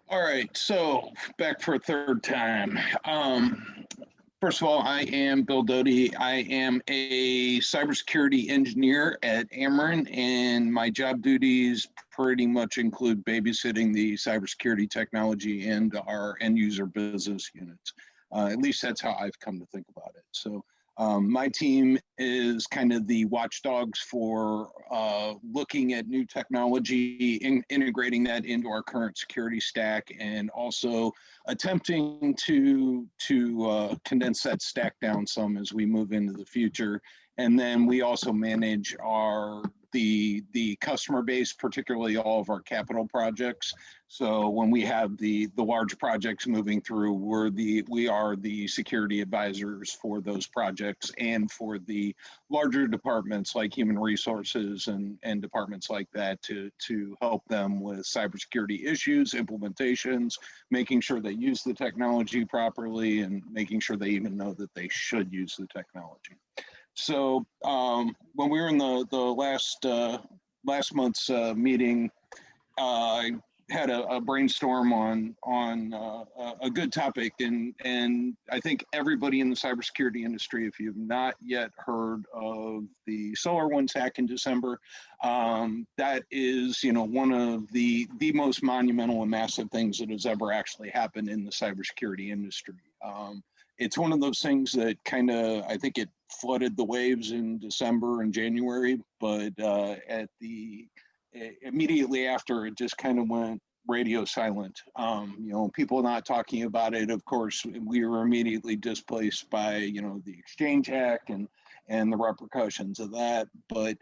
All right, so back for a third time. First of all, I am Bill Doty. I am a cybersecurity engineer at Ameren, and my job duties pretty much include babysitting the cybersecurity technology and our end user business units. At least that's how I've come to think about it. So my team is kind of the watchdogs for looking at new technology, integrating that into our current security stack, and also attempting to condense that stack down some as we move into the future. And then we also manage the customer base, particularly all of our capital projects. So when we have the large projects moving through, we are the security advisors for those projects and for the larger departments like human resources and departments like that to help them with cybersecurity issues, implementations, making sure they use the technology properly, and making sure they even know that they should use the technology. So when we were in the last month's meeting, I had a brainstorm on a good topic, and I think everybody in the cybersecurity industry, if you've not yet heard of the SolarWinds hack in December, that is one of the most monumental and massive things that has ever actually happened in the cybersecurity industry. It's one of those things that kind of, I think it flooded the waves in December and January, but immediately after, it just kind of went radio silent. People not talking about it. Of course, we were immediately displaced by the Exchange hack and the repercussions of that. But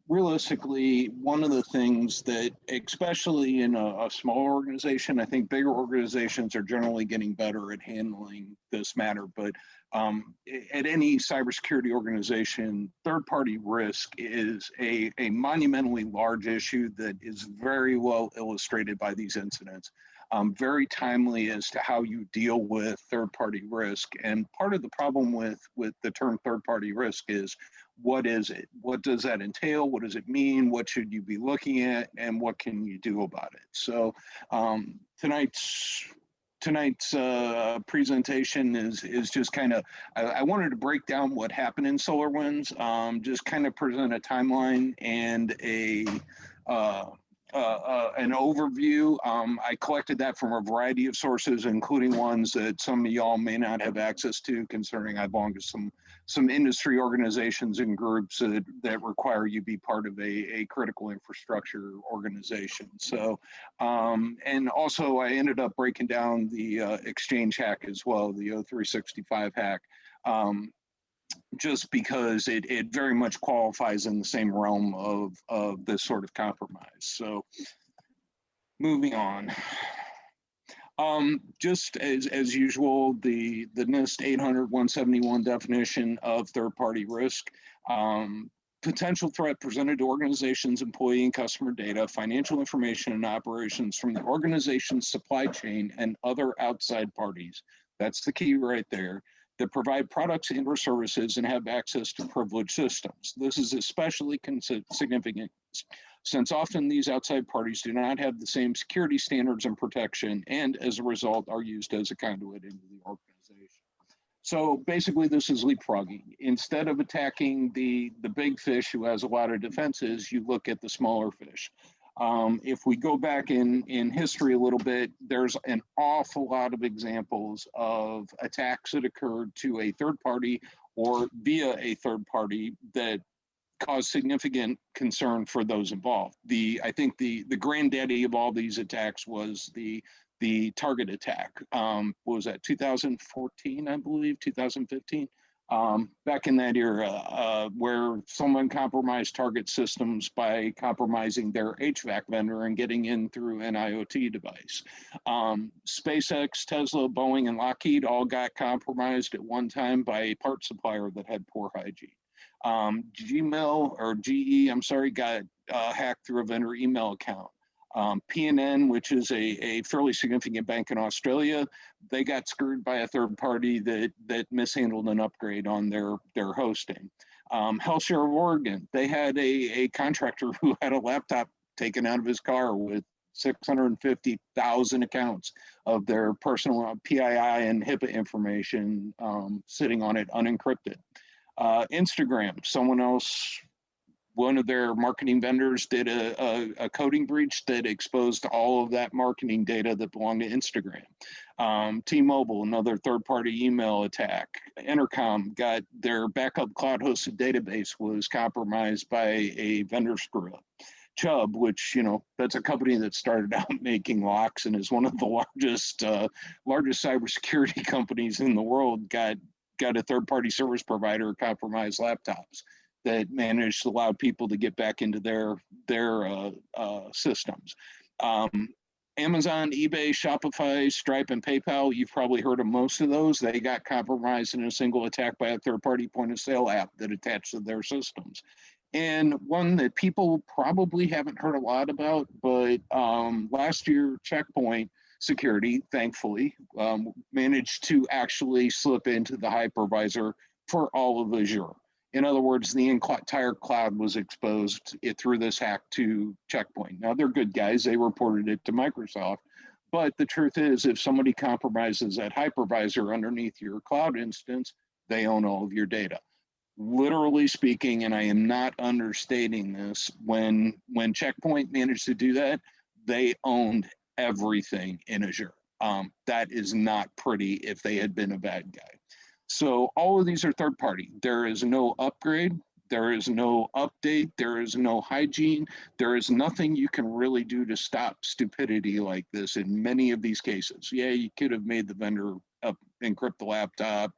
realistically, one of the things that, especially in a smaller organization, I think bigger organizations are generally getting better at handling this matter. But at any cybersecurity organization, third-party risk is a monumentally large issue that is very well illustrated by these incidents. Very timely as to how you deal with third-party risk. And part of the problem with the term third-party risk is, what is it? What does that entail? What does it mean? What should you be looking at? And what can you do about it? So tonight's presentation is just kind of, I wanted to break down what happened in SolarWinds, just kind of present a timeline and an overview. I collected that from a variety of sources, including ones that some of y'all may not have access to, concerning I belong to some industry organizations and groups that require you be part of a critical infrastructure organization. So, and also I ended up breaking down the Exchange hack as well, the 0365 hack. Just because it very much qualifies in the same realm of this sort of compromise. So moving on. Just as usual, the NIST 800-171 definition of third-party risk. Potential threat presented to organizations, employee and customer data, financial information and operations from the organization's supply chain and other outside parties. That's the key right there. That provide products and or services and have access to privileged systems. This is especially significant since often these outside parties do not have the same security standards and protection, and as a result are used as a conduit into the organization. So basically this is leapfrogging. Instead of attacking the big fish who has a lot of defenses, you look at the smaller fish. If we go back in history a little bit, there's an awful lot of examples of attacks that occurred to a third party or via a third party that caused significant concern for those involved. I think the granddaddy of all these attacks was the Target attack. What was that, 2014, I believe, 2015? Back in that era, where someone compromised Target systems by compromising their HVAC vendor and getting in through an IoT device. SpaceX, Tesla, Boeing, and Lockheed all got compromised at one time by a part supplier that had poor hygiene. Gmail, or GE, I'm sorry, got hacked through a vendor email account. PNN, which is a fairly significant bank in Australia, they got screwed by a third party that mishandled an upgrade on their hosting. Healthshare of Oregon, they had a contractor who had a laptop taken out of his car with 650,000 accounts of their personal PII and HIPAA information sitting on it unencrypted. Instagram, one of their marketing vendors did a coding breach that exposed all of that marketing data that belonged to Instagram. T-Mobile, another third-party email attack. Intercom got their backup cloud-hosted database was compromised by a vendor screw-up. Chubb, which, that's a company that started out making locks and is one of the largest cybersecurity companies in the world, got a third-party service provider compromised laptops that managed to allow people to get back into their systems. Amazon, eBay, Shopify, Stripe, and PayPal, you've probably heard of most of those. They got compromised in a single attack by a third-party point-of-sale app that attached to their systems. And one that people probably haven't heard a lot about, but last year, Checkpoint Security, thankfully, managed to actually slip into the hypervisor for all of Azure. In other words, the entire cloud was exposed through this hack to Checkpoint. Now, they're good guys. They reported it to Microsoft. But the truth is, if somebody compromises that hypervisor underneath your cloud instance, they own all of your data. Literally speaking, and I am not understating this, when Checkpoint managed to do that, they owned everything in Azure. That is not pretty if they had been a bad guy. So all of these are third party. There is no upgrade. There is no update. There is no hygiene. There is nothing you can really do to stop stupidity like this in many of these cases. Yeah, you could have made the vendor encrypt the laptop,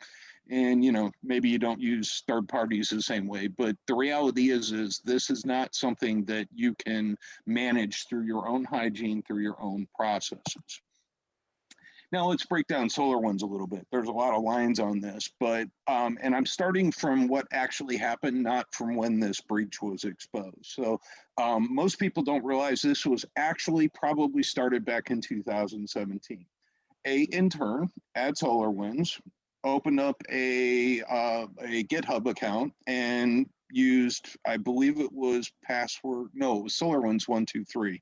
and maybe you don't use third parties the same way. But the reality is this is not something that you can manage through your own hygiene, through your own processes. Now let's break down SolarWinds a little bit. There's a lot of lines on this, but and I'm starting from what actually happened, not from when this breach was exposed. So most people don't realize this was actually probably started back in 2017. A intern at SolarWinds opened up a GitHub account and used, I believe it was password, no, it was SolarWinds 123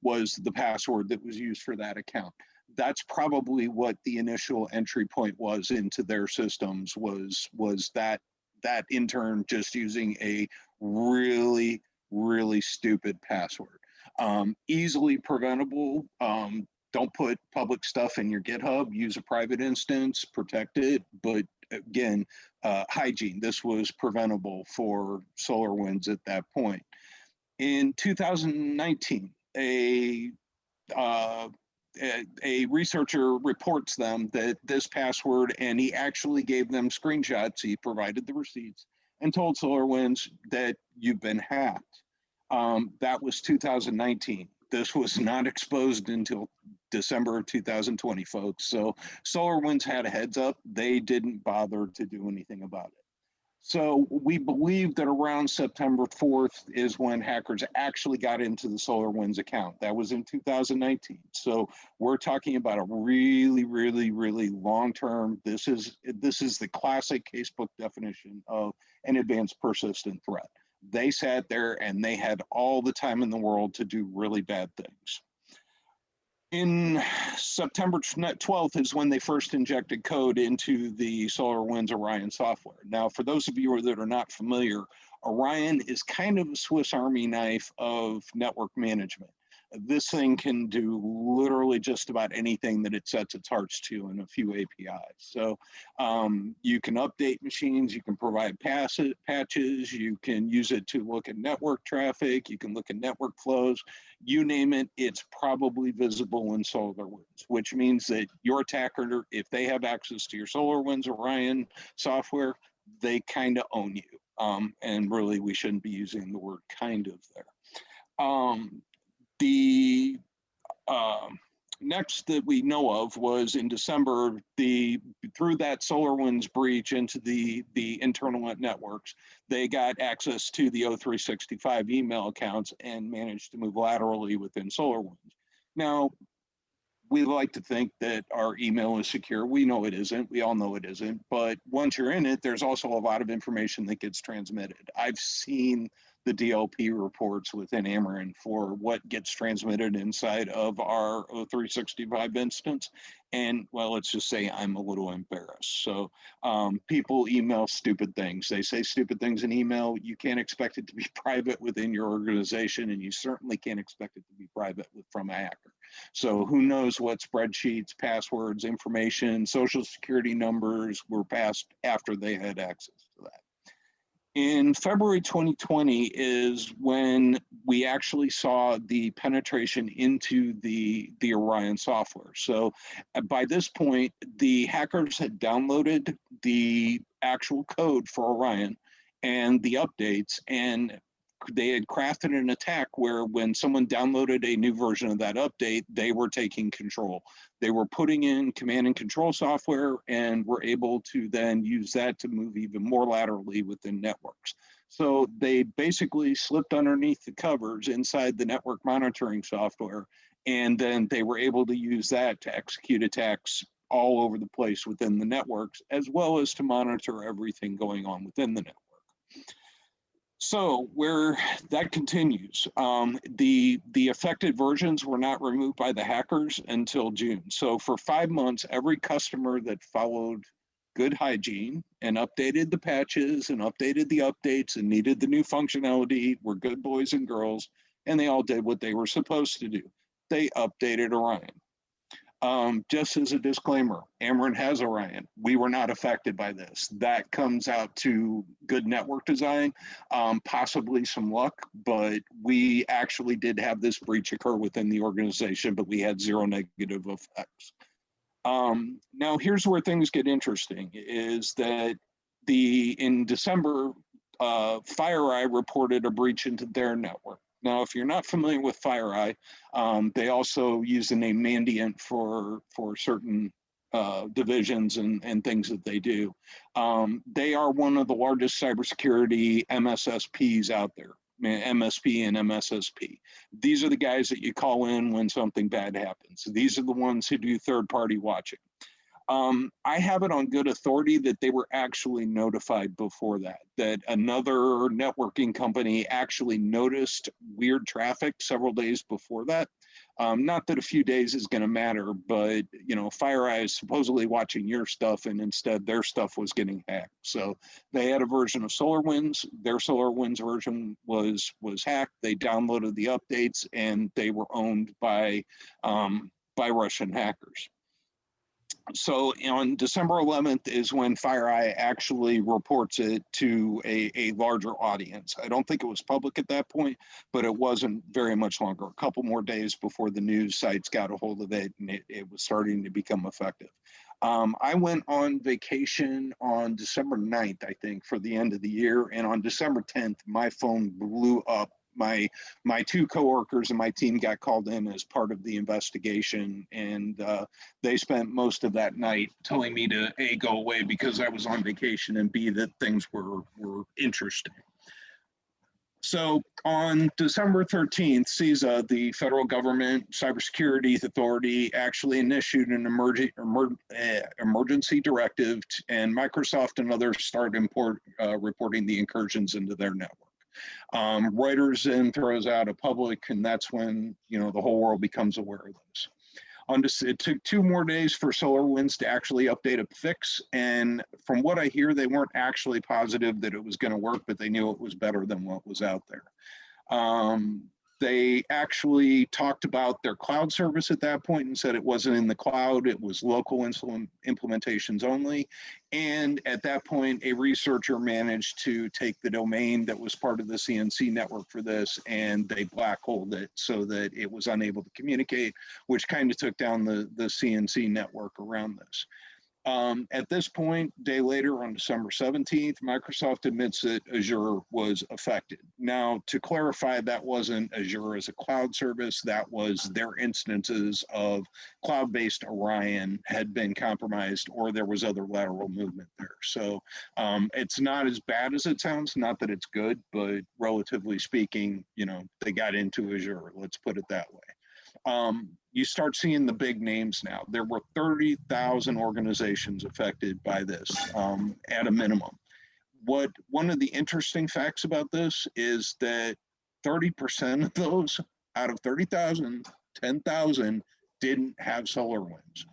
was the password that was used for that account. That's probably what the initial entry point was into their systems, was that intern just using a really, really stupid password. Easily preventable. Don't put public stuff in your GitHub, use a private instance, protect it. But again, hygiene, this was preventable for SolarWinds at that point. In 2019, a researcher reports them that this password, and he actually gave them screenshots. He provided the receipts and told SolarWinds that you've been hacked. That was 2019. This was not exposed until December of 2020, folks. So SolarWinds had a heads up. They didn't bother to do anything about it. So we believe that around September 4th is when hackers actually got into the SolarWinds account. That was in 2019. So we're talking about a really, really, really long-term. This is the classic casebook definition of an advanced persistent threat. They sat there and they had all the time in the world to do really bad things. In September 12th is when they first injected code into the SolarWinds Orion software. Now, for those of you that are not familiar, Orion is kind of a Swiss Army knife of network management. This thing can do literally just about anything that it sets its hearts to in a few APIs. So you can update machines, you can provide patches, you can use it to look at network traffic, you can look at network flows, you name it, it's probably visible in SolarWinds, which means that your attacker, if they have access to your SolarWinds Orion software, they kind of own you. And really, we shouldn't be using the word kind of there. The next that we know of was in December, through that SolarWinds breach into the internal networks, they got access to the O365 email accounts and managed to move laterally within SolarWinds. Now, we like to think that our email is secure. We know it isn't. We all know it isn't. But once you're in it, there's also a lot of information that gets transmitted. I've seen the DLP reports within Amarin for what gets transmitted inside of our O365 instance. And well, let's just say I'm a little embarrassed. So people email stupid things. They say stupid things in email. You can't expect it to be private within your organization, and you certainly can't expect it to be private from a hacker. So who knows what spreadsheets, passwords, information, social security numbers were passed after they had access to that. In February 2020 is when we actually saw the penetration into the Orion software. So by this point, the hackers had downloaded the actual code for Orion and the updates, and they had crafted an attack where when someone downloaded a new version of that update, they were taking control. They were putting in command and control software and were able to then use that to move even more laterally within networks. So they basically slipped underneath the covers inside the network monitoring software, and then they were able to use that to execute attacks all over the place within the networks, as well as to monitor everything going on within the network. So where that continues, the affected versions were not removed by the hackers until June. So for 5 months, every customer that followed good hygiene and updated the patches and updated the updates and needed the new functionality were good boys and girls, and they all did what they were supposed to do. They updated Orion. Just as a disclaimer, Amarin has Orion. We were not affected by this. That comes out to good network design, possibly some luck, but we actually did have this breach occur within the organization, but we had zero negative effects. Now, here's where things get interesting, is that in December, FireEye reported a breach into their network. Now, if you're not familiar with FireEye, they also use the name Mandiant for certain divisions and things that they do. They are one of the largest cybersecurity MSSPs out there, MSP and MSSP. These are the guys that you call in when something bad happens. These are the ones who do third-party watching. I have it on good authority that they were actually notified before that another networking company actually noticed weird traffic several days before that. Not that a few days is going to matter, but FireEye is supposedly watching your stuff, and instead their stuff was getting hacked. So they had a version of SolarWinds. Their SolarWinds version was hacked. They downloaded the updates, and they were owned by Russian hackers. So on December 11th is when FireEye actually reports it to a larger audience. I don't think it was public at that point, but it wasn't very much longer. A couple more days before the news sites got a hold of it, and it was starting to become effective. I went on vacation on December 9th, I think, for the end of the year. And on December 10th, my phone blew up. My two coworkers and my team got called in as part of the investigation, and they spent most of that night telling me to A, go away because I was on vacation, and B, that things were interesting. So on December 13th, CISA, the federal government cybersecurity authority, actually initiated an emergency directive, and Microsoft and others started reporting the incursions into their network. Reuters then throws out a public, and that's when the whole world becomes aware of this. It took 2 more days for SolarWinds to actually update a fix, and from what I hear, they weren't actually positive that it was going to work, but they knew it was better than what was out there. They actually talked about their cloud service at that point and said it wasn't in the cloud, it was local implementations only. And at that point, a researcher managed to take the domain that was part of the CNC network for this, and they black holed it so that it was unable to communicate, which kind of took down the CNC network around this. At this point, a day later, on December 17th, Microsoft admits that Azure was affected. Now, to clarify, that wasn't Azure as a cloud service. That was their instances of cloud-based Orion had been compromised, or there was other lateral movement there. So it's not as bad as it sounds. Not that it's good, but relatively speaking, they got into Azure. Let's put it that way. You start seeing the big names now. There were 30,000 organizations affected by this at a minimum. One of the interesting facts about this is that 30% of those out of 30,000, 10,000 didn't have SolarWinds.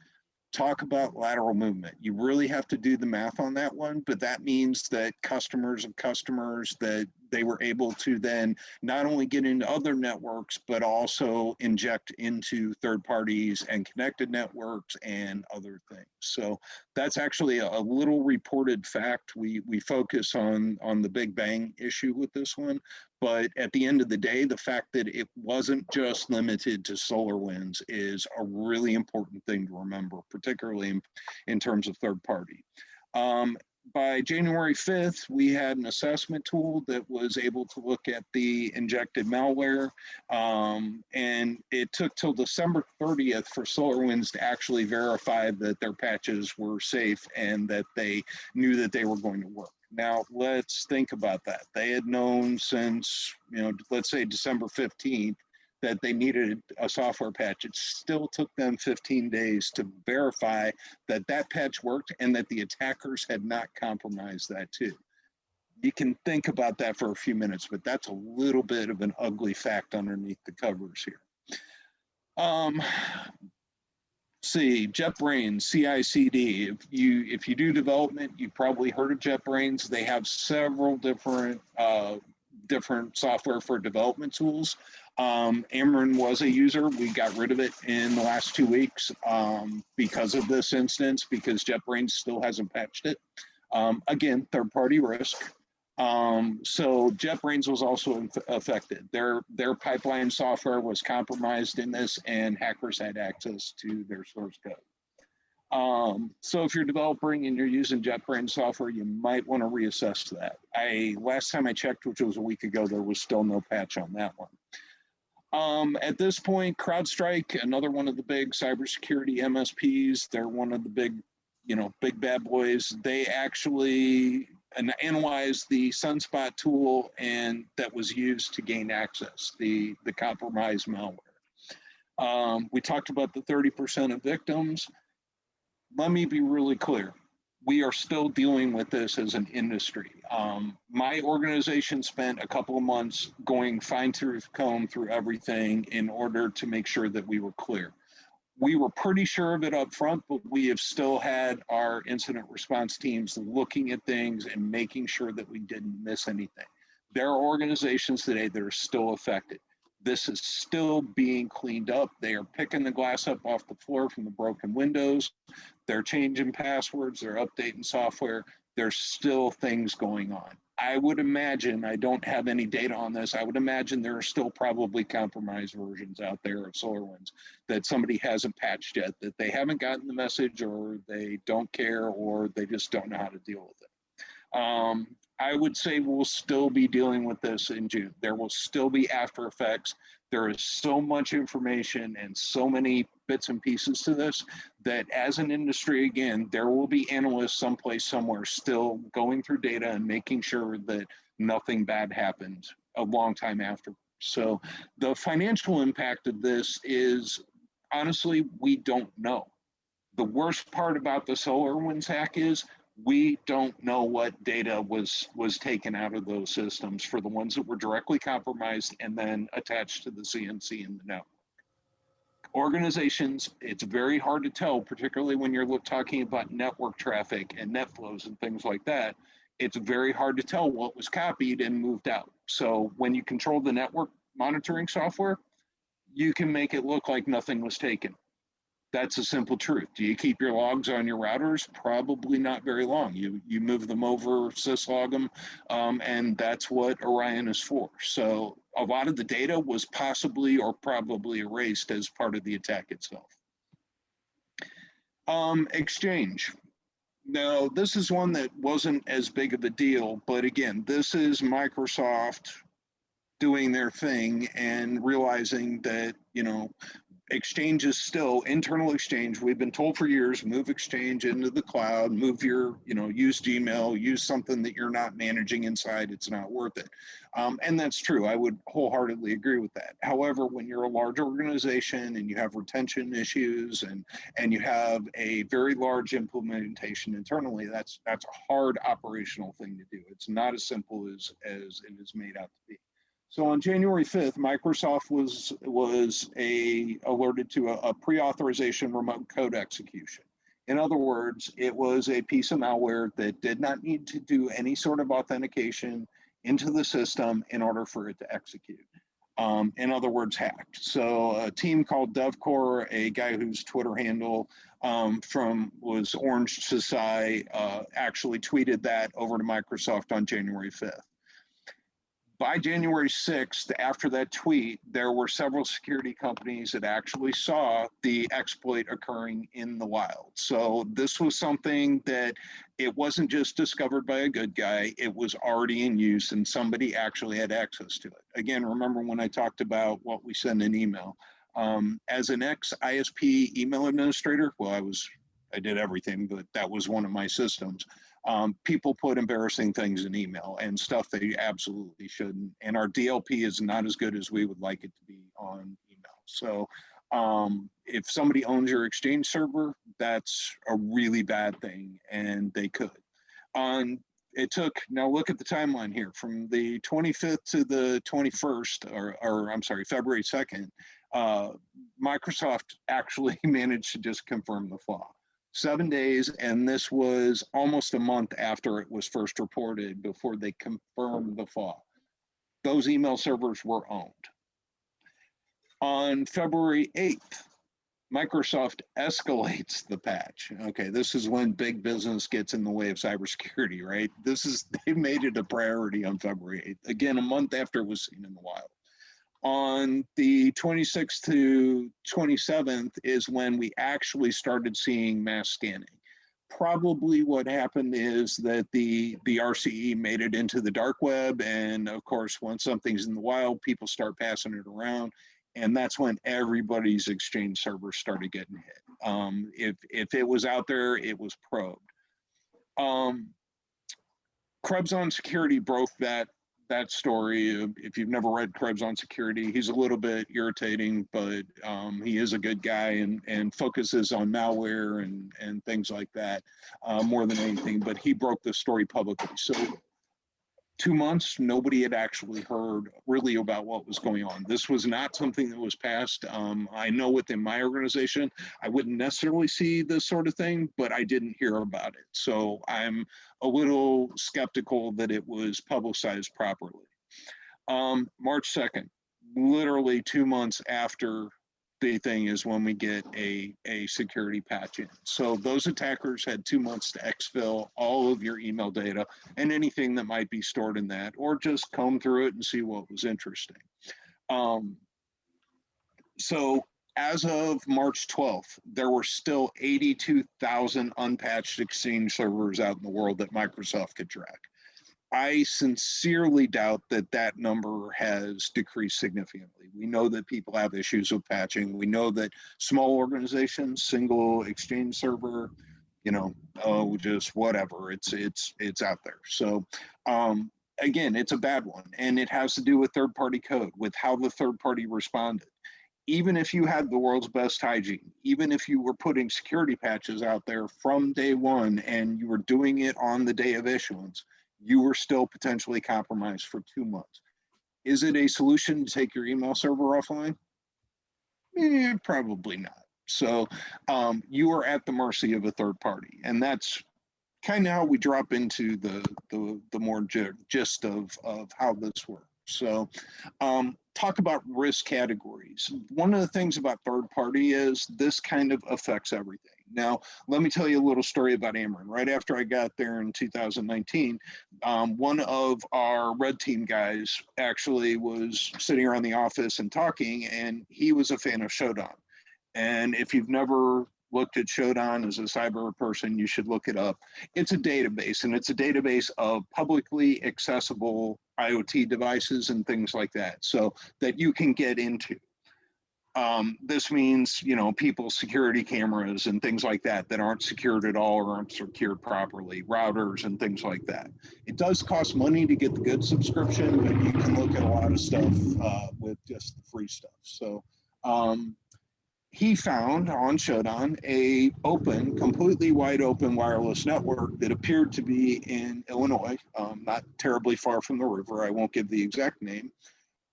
Talk about lateral movement. You really have to do the math on that one, but that means that customers of customers, that they were able to then not only get into other networks, but also inject into third parties and connected networks and other things. So that's actually a little reported fact. We focus on the Big Bang issue with this one, but at the end of the day, the fact that it wasn't just limited to SolarWinds is a really important thing to remember, particularly in terms of third party. By January 5th, we had an assessment tool that was able to look at the injected malware, and it took till December 30th for SolarWinds to actually verify that their patches were safe and that they knew that they were going to work. Now, let's think about that. They had known since, let's say December 15th, that they needed a software patch. It still took them 15 days to verify that that patch worked and that the attackers had not compromised that too. You can think about that for a few minutes, but that's a little bit of an ugly fact underneath the covers here. See, JetBrains, CI/CD. If you do development, you've probably heard of JetBrains. They have several different software for development tools. Ameren was a user. We got rid of it in the last 2 weeks because of this instance, because JetBrains still hasn't patched it. Again, third-party risk. So JetBrains was also affected. Their pipeline software was compromised in this, and hackers had access to their source code. So if you're developing and you're using JetBrains software, you might want to reassess that. Last time I checked, which was a week ago, there was still no patch on that one. At this point, CrowdStrike, another one of the big cybersecurity MSPs, they're one of the big bad boys. They actually analyzed the Sunspot tool and that was used to gain access, the compromised malware. We talked about the 30% of victims. Let me be really clear. We are still dealing with this as an industry. My organization spent a couple of months going fine-tooth comb through everything in order to make sure that we were clear. We were pretty sure of it up front, but we have still had our incident response teams looking at things and making sure that we didn't miss anything. There are organizations today that are still affected. This is still being cleaned up. They are picking the glass up off the floor from the broken windows. They're changing passwords. They're updating software. There's still things going on. I would imagine, I don't have any data on this, I would imagine there are still probably compromised versions out there of SolarWinds that somebody hasn't patched yet, that they haven't gotten the message, or they don't care, or they just don't know how to deal with it. I would say we'll still be dealing with this in June. There will still be after effects. There is so much information and so many bits and pieces to this that as an industry, again, there will be analysts someplace, somewhere still going through data and making sure that nothing bad happened a long time after. So the financial impact of this is, honestly, we don't know. The worst part about the SolarWinds hack is we don't know what data was taken out of those systems for the ones that were directly compromised and then attached to the CNC in the network. Organizations, it's very hard to tell, particularly when you're talking about network traffic and net flows and things like that. It's very hard to tell what was copied and moved out. So when you control the network monitoring software, you can make it look like nothing was taken. That's a simple truth. Do you keep your logs on your routers? Probably not very long. You move them over, syslog them, and that's what Orion is for. So a lot of the data was possibly or probably erased as part of the attack itself. Exchange. Now, this is one that wasn't as big of a deal, but again, this is Microsoft doing their thing and realizing that, Exchange is still internal Exchange. We've been told for years, move Exchange into the cloud, move your, use Gmail, use something that you're not managing inside. It's not worth it. And that's true. I would wholeheartedly agree with that. However, when you're a large organization and you have retention issues and you have a very large implementation internally, that's a hard operational thing to do. It's not as simple as it is made out to be. So on January 5th, Microsoft was alerted to a pre-authorization remote code execution. In other words, it was a piece of malware that did not need to do any sort of authentication into the system in order for it to execute. In other words, hacked. So a team called DevCore, a guy whose Twitter handle was Orange Society, actually tweeted that over to Microsoft on January 5th. By January 6th, after that tweet, there were several security companies that actually saw the exploit occurring in the wild. So this was something that it wasn't just discovered by a good guy, it was already in use and somebody actually had access to it. Again, remember when I talked about what we send in email. As an ex-ISP email administrator, well, I did everything, but that was one of my systems. People put embarrassing things in email and stuff they absolutely shouldn't. And our DLP is not as good as we would like it to be on email. So if somebody owns your Exchange server, that's a really bad thing, and they could. It took, now look at the timeline here, from the 25th to the 21st, or I'm sorry, February 2nd, Microsoft actually managed to just confirm the flaw. 7 days, and this was almost a month after it was first reported before they confirmed the flaw. Those email servers were owned. On February 8th, Microsoft escalates the patch. Okay, this is when big business gets in the way of cybersecurity, right? They made it a priority on February 8th. Again, a month after it was seen in the wild. On the 26th to 27th is when we actually started seeing mass scanning. Probably what happened is that the RCE made it into the dark web, and of course, once something's in the wild, people start passing it around, and that's when everybody's Exchange servers started getting hit. If it was out there, it was probed. Krebs on Security broke that story. If you've never read Krebs on Security, he's a little bit irritating, but he is a good guy and focuses on malware and things like that more than anything. But he broke the story publicly. So 2 months, nobody had actually heard really about what was going on. This was not something that was passed. I know within my organization, I wouldn't necessarily see this sort of thing, but I didn't hear about it. So I'm a little skeptical that it was publicized properly. March 2nd, literally 2 months after the thing, is when we get a security patch in. So those attackers had 2 months to exfil all of your email data and anything that might be stored in that, or just comb through it and see what was interesting. So as of March 12th, there were still 82,000 unpatched Exchange servers out in the world that Microsoft could track. I sincerely doubt that number has decreased significantly. We know that people have issues with patching. We know that small organizations, single Exchange server, just whatever, it's out there. So again, it's a bad one, and it has to do with third-party code, with how the third party responded. Even if you had the world's best hygiene, even if you were putting security patches out there from day one and you were doing it on the day of issuance, you were still potentially compromised for 2 months. Is it a solution to take your email server offline? Probably not. So you are at the mercy of a third party, and that's kind of how we drop into the more gist of how this works. So talk about risk categories. One of the things about third party is this kind of affects everything. Now, let me tell you a little story about Ameren. Right after I got there in 2019, one of our red team guys actually was sitting around the office and talking, and he was a fan of Shodan. And if you've never looked at Shodan as a cyber person, you should look it up. It's a database, and it's a database of publicly accessible IoT devices and things like that, so that you can get into. This means, people's security cameras and things like that that aren't secured at all or aren't secured properly, routers and things like that. It does cost money to get the good subscription, but you can look at a lot of stuff with just the free stuff. So he found on Shodan a completely wide open wireless network that appeared to be in Illinois, not terribly far from the river. I won't give the exact name,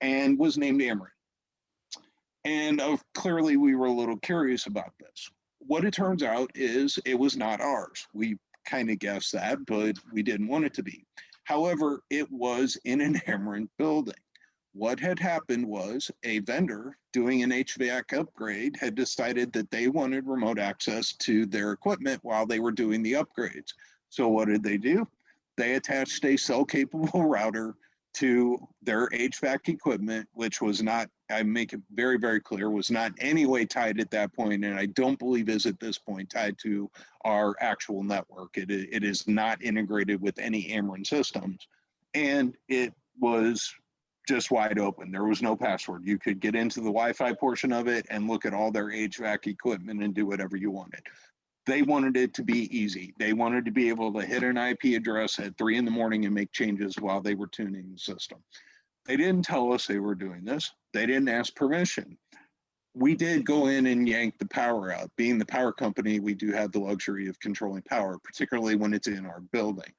and was named Ameren. And clearly we were a little curious about this. What it turns out is it was not ours. We kind of guessed that, but we didn't want it to be. However, it was in an Ameren building. What had happened was a vendor doing an HVAC upgrade had decided that they wanted remote access to their equipment while they were doing the upgrades. So what did they do? They attached a cell-capable router to their HVAC equipment, which was not, I make it very, very clear, was not any way tied at that point, and I don't believe is at this point tied to our actual network. It is not integrated with any Ameren systems, and it was just wide open. There was no password. You could get into the Wi-Fi portion of it and look at all their HVAC equipment and do whatever you wanted. They wanted it to be easy. They wanted to be able to hit an IP address at 3 in the morning and make changes while they were tuning the system. They didn't tell us they were doing this. They didn't ask permission. We did go in and yank the power out. Being the power company, we do have the luxury of controlling power, particularly when it's in our building.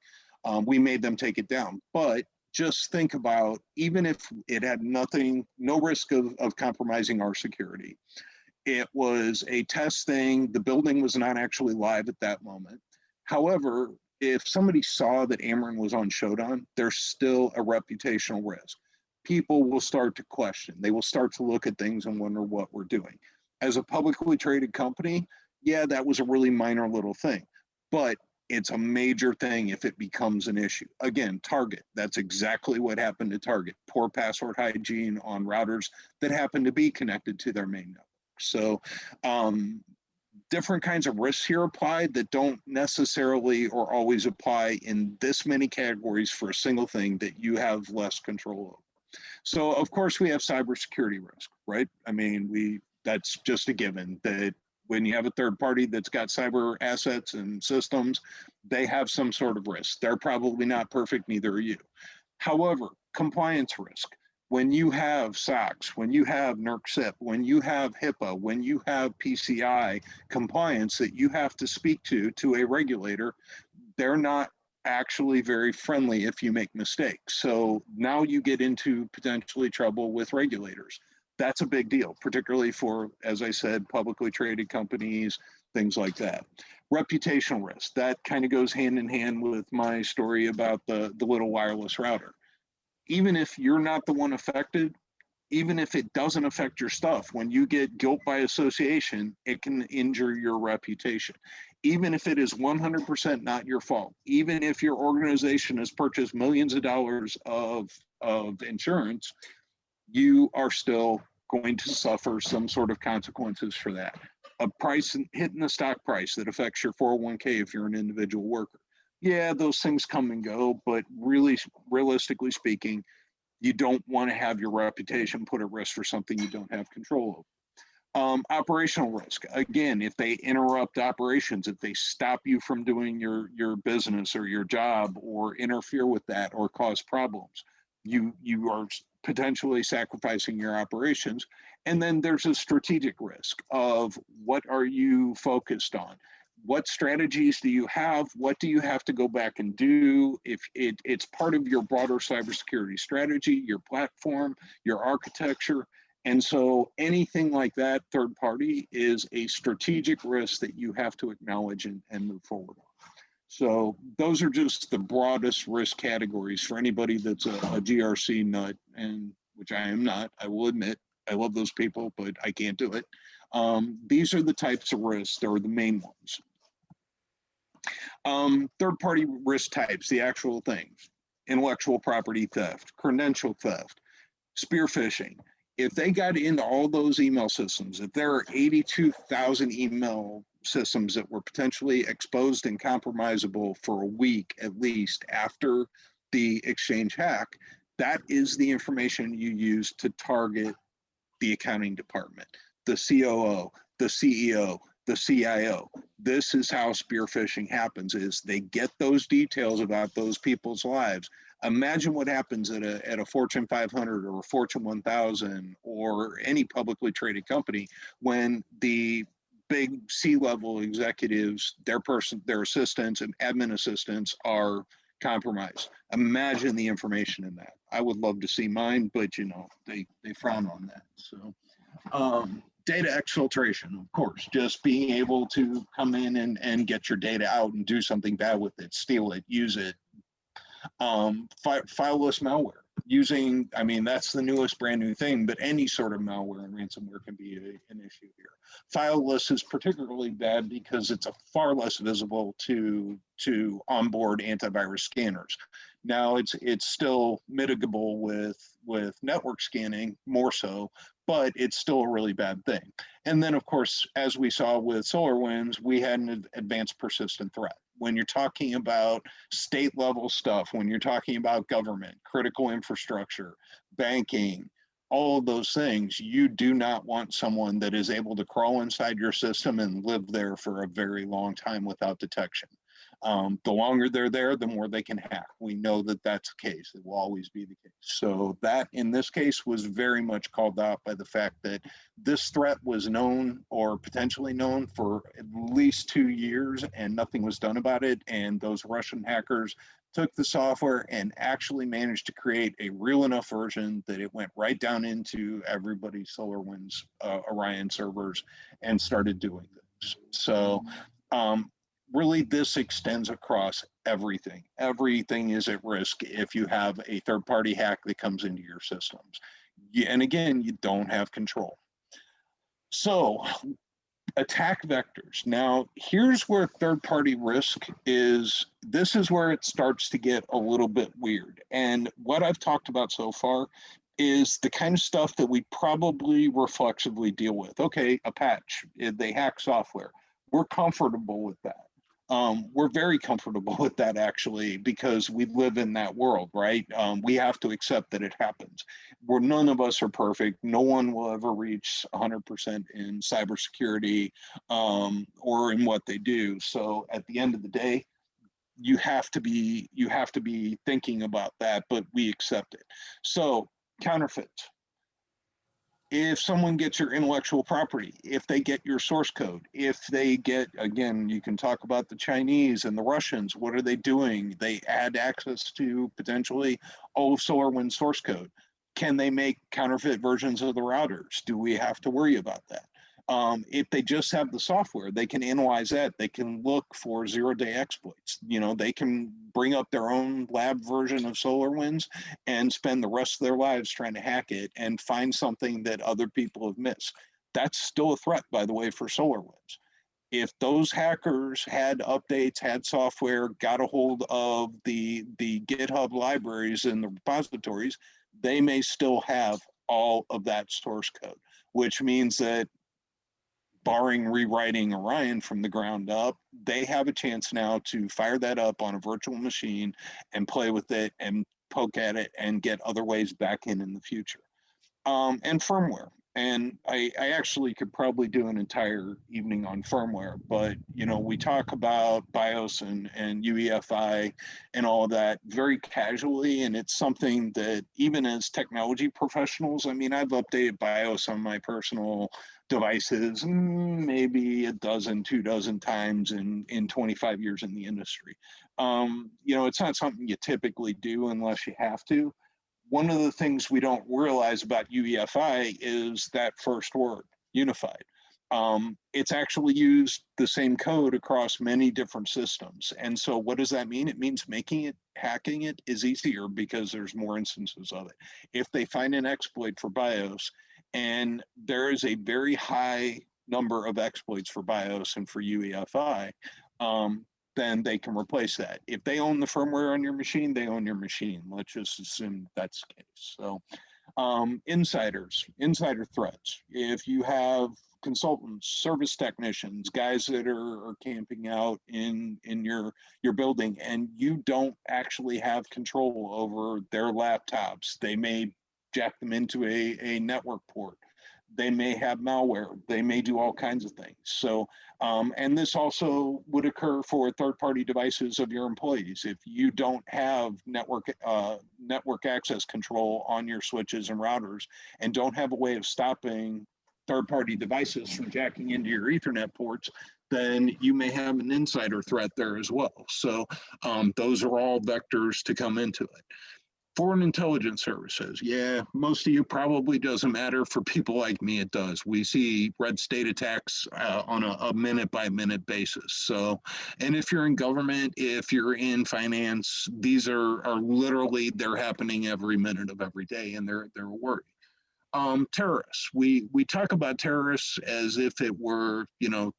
We made them take it down, but just think about, even if it had no risk of compromising our security, it was a test thing. The building was not actually live at that moment. However, if somebody saw that Ameren was on Shodan, there's still a reputational risk. People will start to question. They will start to look at things and wonder what we're doing. As a publicly traded company, yeah, that was a really minor little thing, but it's a major thing if it becomes an issue. Again, Target, that's exactly what happened to Target. Poor password hygiene on routers that happen to be connected to their main network. So different kinds of risks here applied that don't necessarily or always apply in this many categories for a single thing that you have less control over. So of course we have cybersecurity risk, right? I mean, that's just a given that when you have a third party that's got cyber assets and systems, they have some sort of risk. They're probably not perfect, neither are you. However, compliance risk. When you have SOX, when you have NERC-CIP, when you have HIPAA, when you have PCI compliance that you have to speak to a regulator, they're not actually very friendly if you make mistakes. So now you get into potentially trouble with regulators. That's a big deal, particularly for, as I said, publicly traded companies, things like that. Reputational risk, that kind of goes hand in hand with my story about the little wireless router. Even if you're not the one affected, even if it doesn't affect your stuff, when you get guilt by association, it can injure your reputation. Even if it is 100% not your fault, even if your organization has purchased millions of dollars of insurance, you are still going to suffer some sort of consequences for that. A price hitting the stock price that affects your 401k if you're an individual worker. Yeah, those things come and go, but really, realistically speaking, you don't want to have your reputation put at risk for something you don't have control over. Operational risk. Again, if they interrupt operations, if they stop you from doing your business or your job or interfere with that or cause problems, you are potentially sacrificing your operations. And then there's a strategic risk of what are you focused on? What strategies do you have? What do you have to go back and do? If it's part of your broader cybersecurity strategy, your platform, your architecture. And so anything like that, third party, is a strategic risk that you have to acknowledge and move forward on. So those are just the broadest risk categories for anybody that's a GRC nut, and which I am not, I will admit. I love those people, but I can't do it. These are the types of risks that are the main ones. Third-party risk types, the actual things: intellectual property theft, credential theft, spear phishing. If they got into all those email systems, if there are 82,000 email systems that were potentially exposed and compromisable for a week at least after the Exchange hack, that is the information you use to target the accounting department. the COO, the CEO, the CIO. This is how spear phishing happens, is they get those details about those people's lives. Imagine what happens at a Fortune 500 or a Fortune 1000 or any publicly traded company when the big C-level executives, their assistants and admin assistants are compromised. Imagine the information in that. I would love to see mine, but they frown on that. So data exfiltration, of course, just being able to come in and get your data out and do something bad with it, steal it, use it. Fileless malware using, that's the newest brand new thing, but any sort of malware and ransomware can be an issue here. Fileless is particularly bad because it's far less visible to onboard antivirus scanners. Now it's still mitigable with network scanning more so, but it's still a really bad thing. And then of course, as we saw with SolarWinds, we had an advanced persistent threat. When you're talking about state level stuff, when you're talking about government, critical infrastructure, banking, all of those things, you do not want someone that is able to crawl inside your system and live there for a very long time without detection. The longer they're there, the more they can hack. We know that that's the case. It will always be the case. So that, in this case, was very much called out by the fact that this threat was known or potentially known for at least 2 years and nothing was done about it. And those Russian hackers took the software and actually managed to create a real enough version that it went right down into everybody's SolarWinds Orion servers and started doing this. So really, this extends across everything. Everything is at risk if you have a third-party hack that comes into your systems. And again, you don't have control. So, attack vectors. Now, here's where third-party risk is. This is where it starts to get a little bit weird. And what I've talked about so far is the kind of stuff that we probably reflexively deal with. Okay, a patch, they hack software. We're comfortable with that. We're very comfortable with that, actually, because we live in that world, right? We have to accept that it happens. None of us are perfect. No one will ever reach 100% in cybersecurity or in what they do. So at the end of the day, you have to be thinking about that, but we accept it. So counterfeits. If someone gets your intellectual property, if they get your source code, if they get, again, you can talk about the Chinese and the Russians, what are they doing? They add access to potentially all of SolarWinds source code. Can they make counterfeit versions of the routers? Do we have to worry about that? If they just have the software, they can analyze that. They can look for zero-day exploits. They can bring up their own lab version of SolarWinds and spend the rest of their lives trying to hack it and find something that other people have missed. That's still a threat, by the way, for SolarWinds. If those hackers had updates, had software, got a hold of the GitHub libraries and the repositories, they may still have all of that source code, which means that barring rewriting Orion from the ground up, they have a chance now to fire that up on a virtual machine and play with it and poke at it and get other ways back in the future. And firmware. And I actually could probably do an entire evening on firmware, but we talk about BIOS and UEFI and all of that very casually, and it's something that even as technology professionals, I've updated BIOS on my personal devices maybe 2 dozen times in 25 years in the industry. It's not something you typically do unless you have to. One of the things we don't realize about UEFI is that first word, unified. It's actually used the same code across many different systems. And so what does that mean? It means hacking it is easier because there's more instances of it. If they find an exploit for BIOS, and there is a very high number of exploits for BIOS and for UEFI, then they can replace that. If they own the firmware on your machine, they own your machine. Let's just assume that's the case. So insider threats. If you have consultants, service technicians, guys that are camping out in your building, and you don't actually have control over their laptops, they may jack them into a network port. They may have malware. They may do all kinds of things. So, and this also would occur for third-party devices of your employees. If you don't have network access control on your switches and routers, and don't have a way of stopping third-party devices from jacking into your Ethernet ports, then you may have an insider threat there as well. So those are all vectors to come into it. Foreign intelligence services. Yeah, most of you probably doesn't matter. For people like me, it does. We see red state attacks on a minute-by-minute basis. So, and if you're in government, if you're in finance, these are literally, they're happening every minute of every day, and they're a worry. Terrorists. We talk about terrorists as if it were, the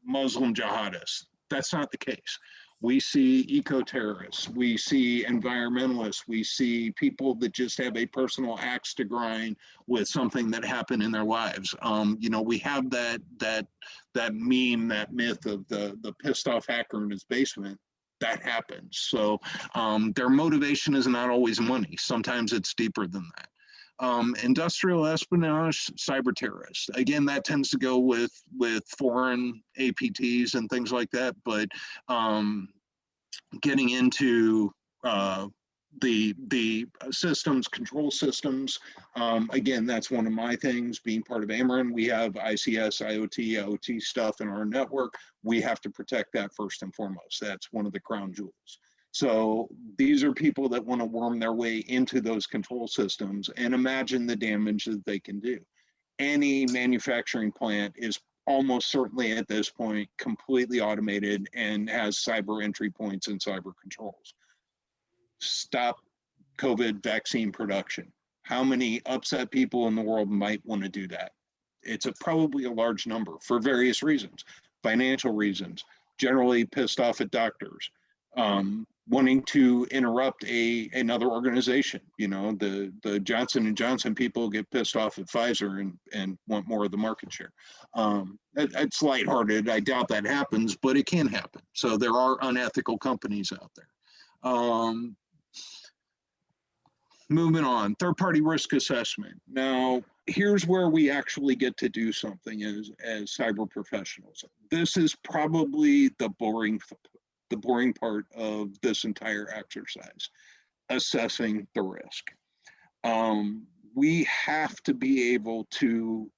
Muslim jihadists. That's not the case. We see eco-terrorists, we see environmentalists, we see people that just have a personal axe to grind with something that happened in their lives. We have that meme, that myth of the pissed off hacker in his basement. That happens. So their motivation is not always money. Sometimes it's deeper than that. Industrial espionage, cyber terrorists. Again, that tends to go with foreign APTs and things like that, but getting into the systems, control systems, again, that's one of my things. Being part of Ameren, we have ICS, IoT, OT stuff in our network. We have to protect that first and foremost. That's one of the crown jewels. So these are people that want to worm their way into those control systems, and imagine the damage that they can do. Any manufacturing plant is almost certainly at this point completely automated and has cyber entry points and cyber controls. Stop COVID vaccine production. How many upset people in the world might want to do that? It's probably a large number for various reasons, financial reasons, generally pissed off at doctors, wanting to interrupt another organization. The Johnson & Johnson people get pissed off at Pfizer and want more of the market share. It's lighthearted. I doubt that happens, but it can happen. So there are unethical companies out there. Moving on, third-party risk assessment. Now, here's where we actually get to do something as cyber professionals. This is probably the boring part of this entire exercise, assessing the risk. We have to be able to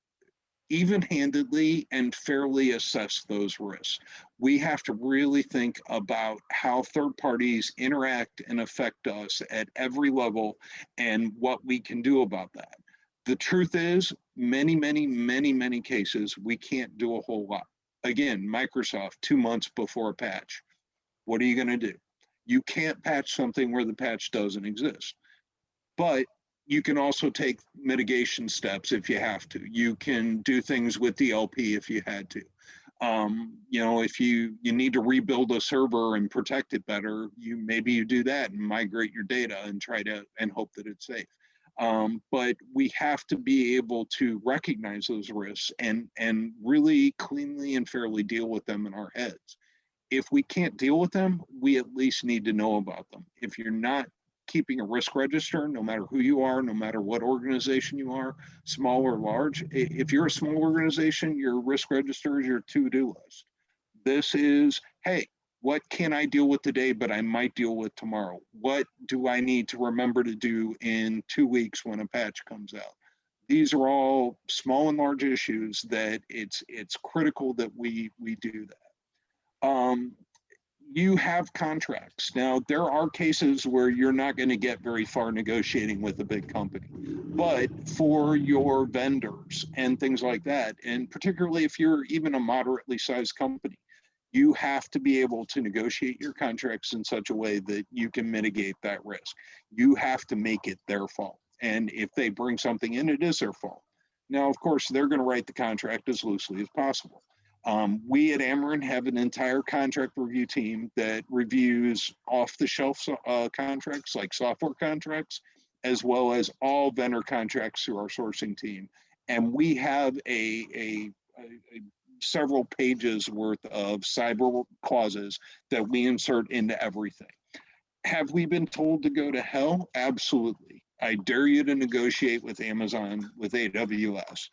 even-handedly and fairly assess those risks. We have to really think about how third parties interact and affect us at every level and what we can do about that. The truth is, many cases, we can't do a whole lot. Again, Microsoft, 2 months before a patch. What are you going to do? You can't patch something where the patch doesn't exist. But you can also take mitigation steps if you have to. You can do things with DLP if you had to. If you need to rebuild a server and protect it better, maybe you do that and migrate your data and try to and hope that it's safe. But we have to be able to recognize those risks and really cleanly and fairly deal with them in our heads. If we can't deal with them, we at least need to know about them. If you're not keeping a risk register, no matter who you are, no matter what organization you are, small or large, if you're a small organization, your risk register is your to-do list. This is, hey, what can I deal with today, but I might deal with tomorrow? What do I need to remember to do in 2 weeks when a patch comes out? These are all small and large issues that it's critical that we do that. You have contracts. Now, there are cases where you're not going to get very far negotiating with a big company, but for your vendors and things like that, and particularly if you're even a moderately sized company, you have to be able to negotiate your contracts in such a way that you can mitigate that risk. You have to make it their fault. And if they bring something in, it is their fault. Now, of course, they're going to write the contract as loosely as possible. We at Ameren have an entire contract review team that reviews off-the-shelf contracts, like software contracts, as well as all vendor contracts through our sourcing team. And we have a several pages worth of cyber clauses that we insert into everything. Have we been told to go to hell? Absolutely. I dare you to negotiate with Amazon, with AWS.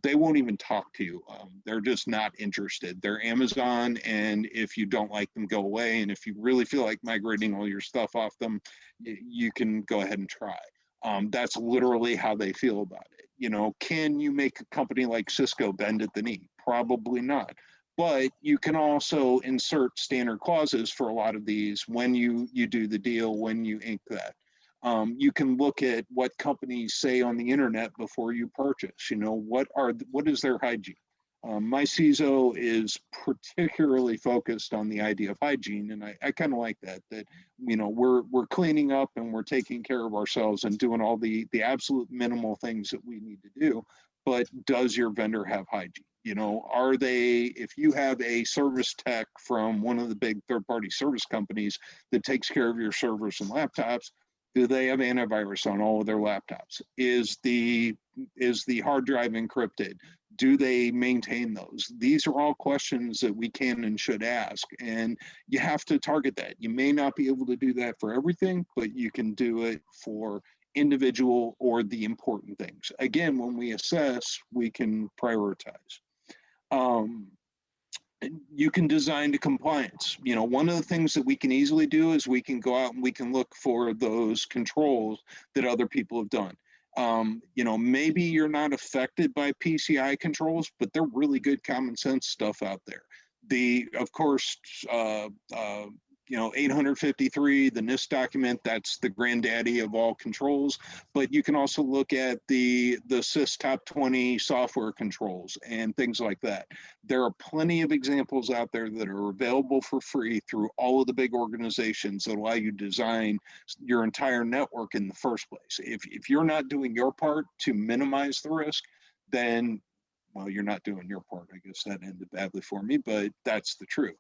They won't even talk to you. They're just not interested. They're Amazon, and if you don't like them, go away. And if you really feel like migrating all your stuff off them, you can go ahead and try. That's literally how they feel about it. You know, can you make a company like Cisco bend at the knee? Probably not. But you can also insert standard clauses for a lot of these when you do the deal, when you ink that. You can look at what companies say on the internet before you purchase. You know, what is their hygiene? My CISO is particularly focused on the idea of hygiene, and I kind of like that. That you know, we're cleaning up and we're taking care of ourselves and doing all the absolute minimal things that we need to do. But does your vendor have hygiene? You know, are they? If you have a service tech from one of the big third-party service companies that takes care of your servers and laptops, do they have antivirus on all of their laptops? Is the hard drive encrypted? Do they maintain those? These are all questions that we can and should ask, and you have to target that. You may not be able to do that for everything, but you can do it for individual or the important things. Again, when we assess, we can prioritize. You can design to compliance. You know, one of the things that we can easily do is we can go out and we can look for those controls that other people have done. You know, maybe you're not affected by PCI controls, but they're really good common sense stuff out there. Of course, you know, 853, the NIST document, that's the granddaddy of all controls. But you can also look at the SIS top 20 software controls and things like that. There are plenty of examples out there that are available for free through all of the big organizations that allow you to design your entire network in the first place. If you're not doing your part to minimize the risk, then, well, you're not doing your part. I guess that ended badly for me, but that's the truth.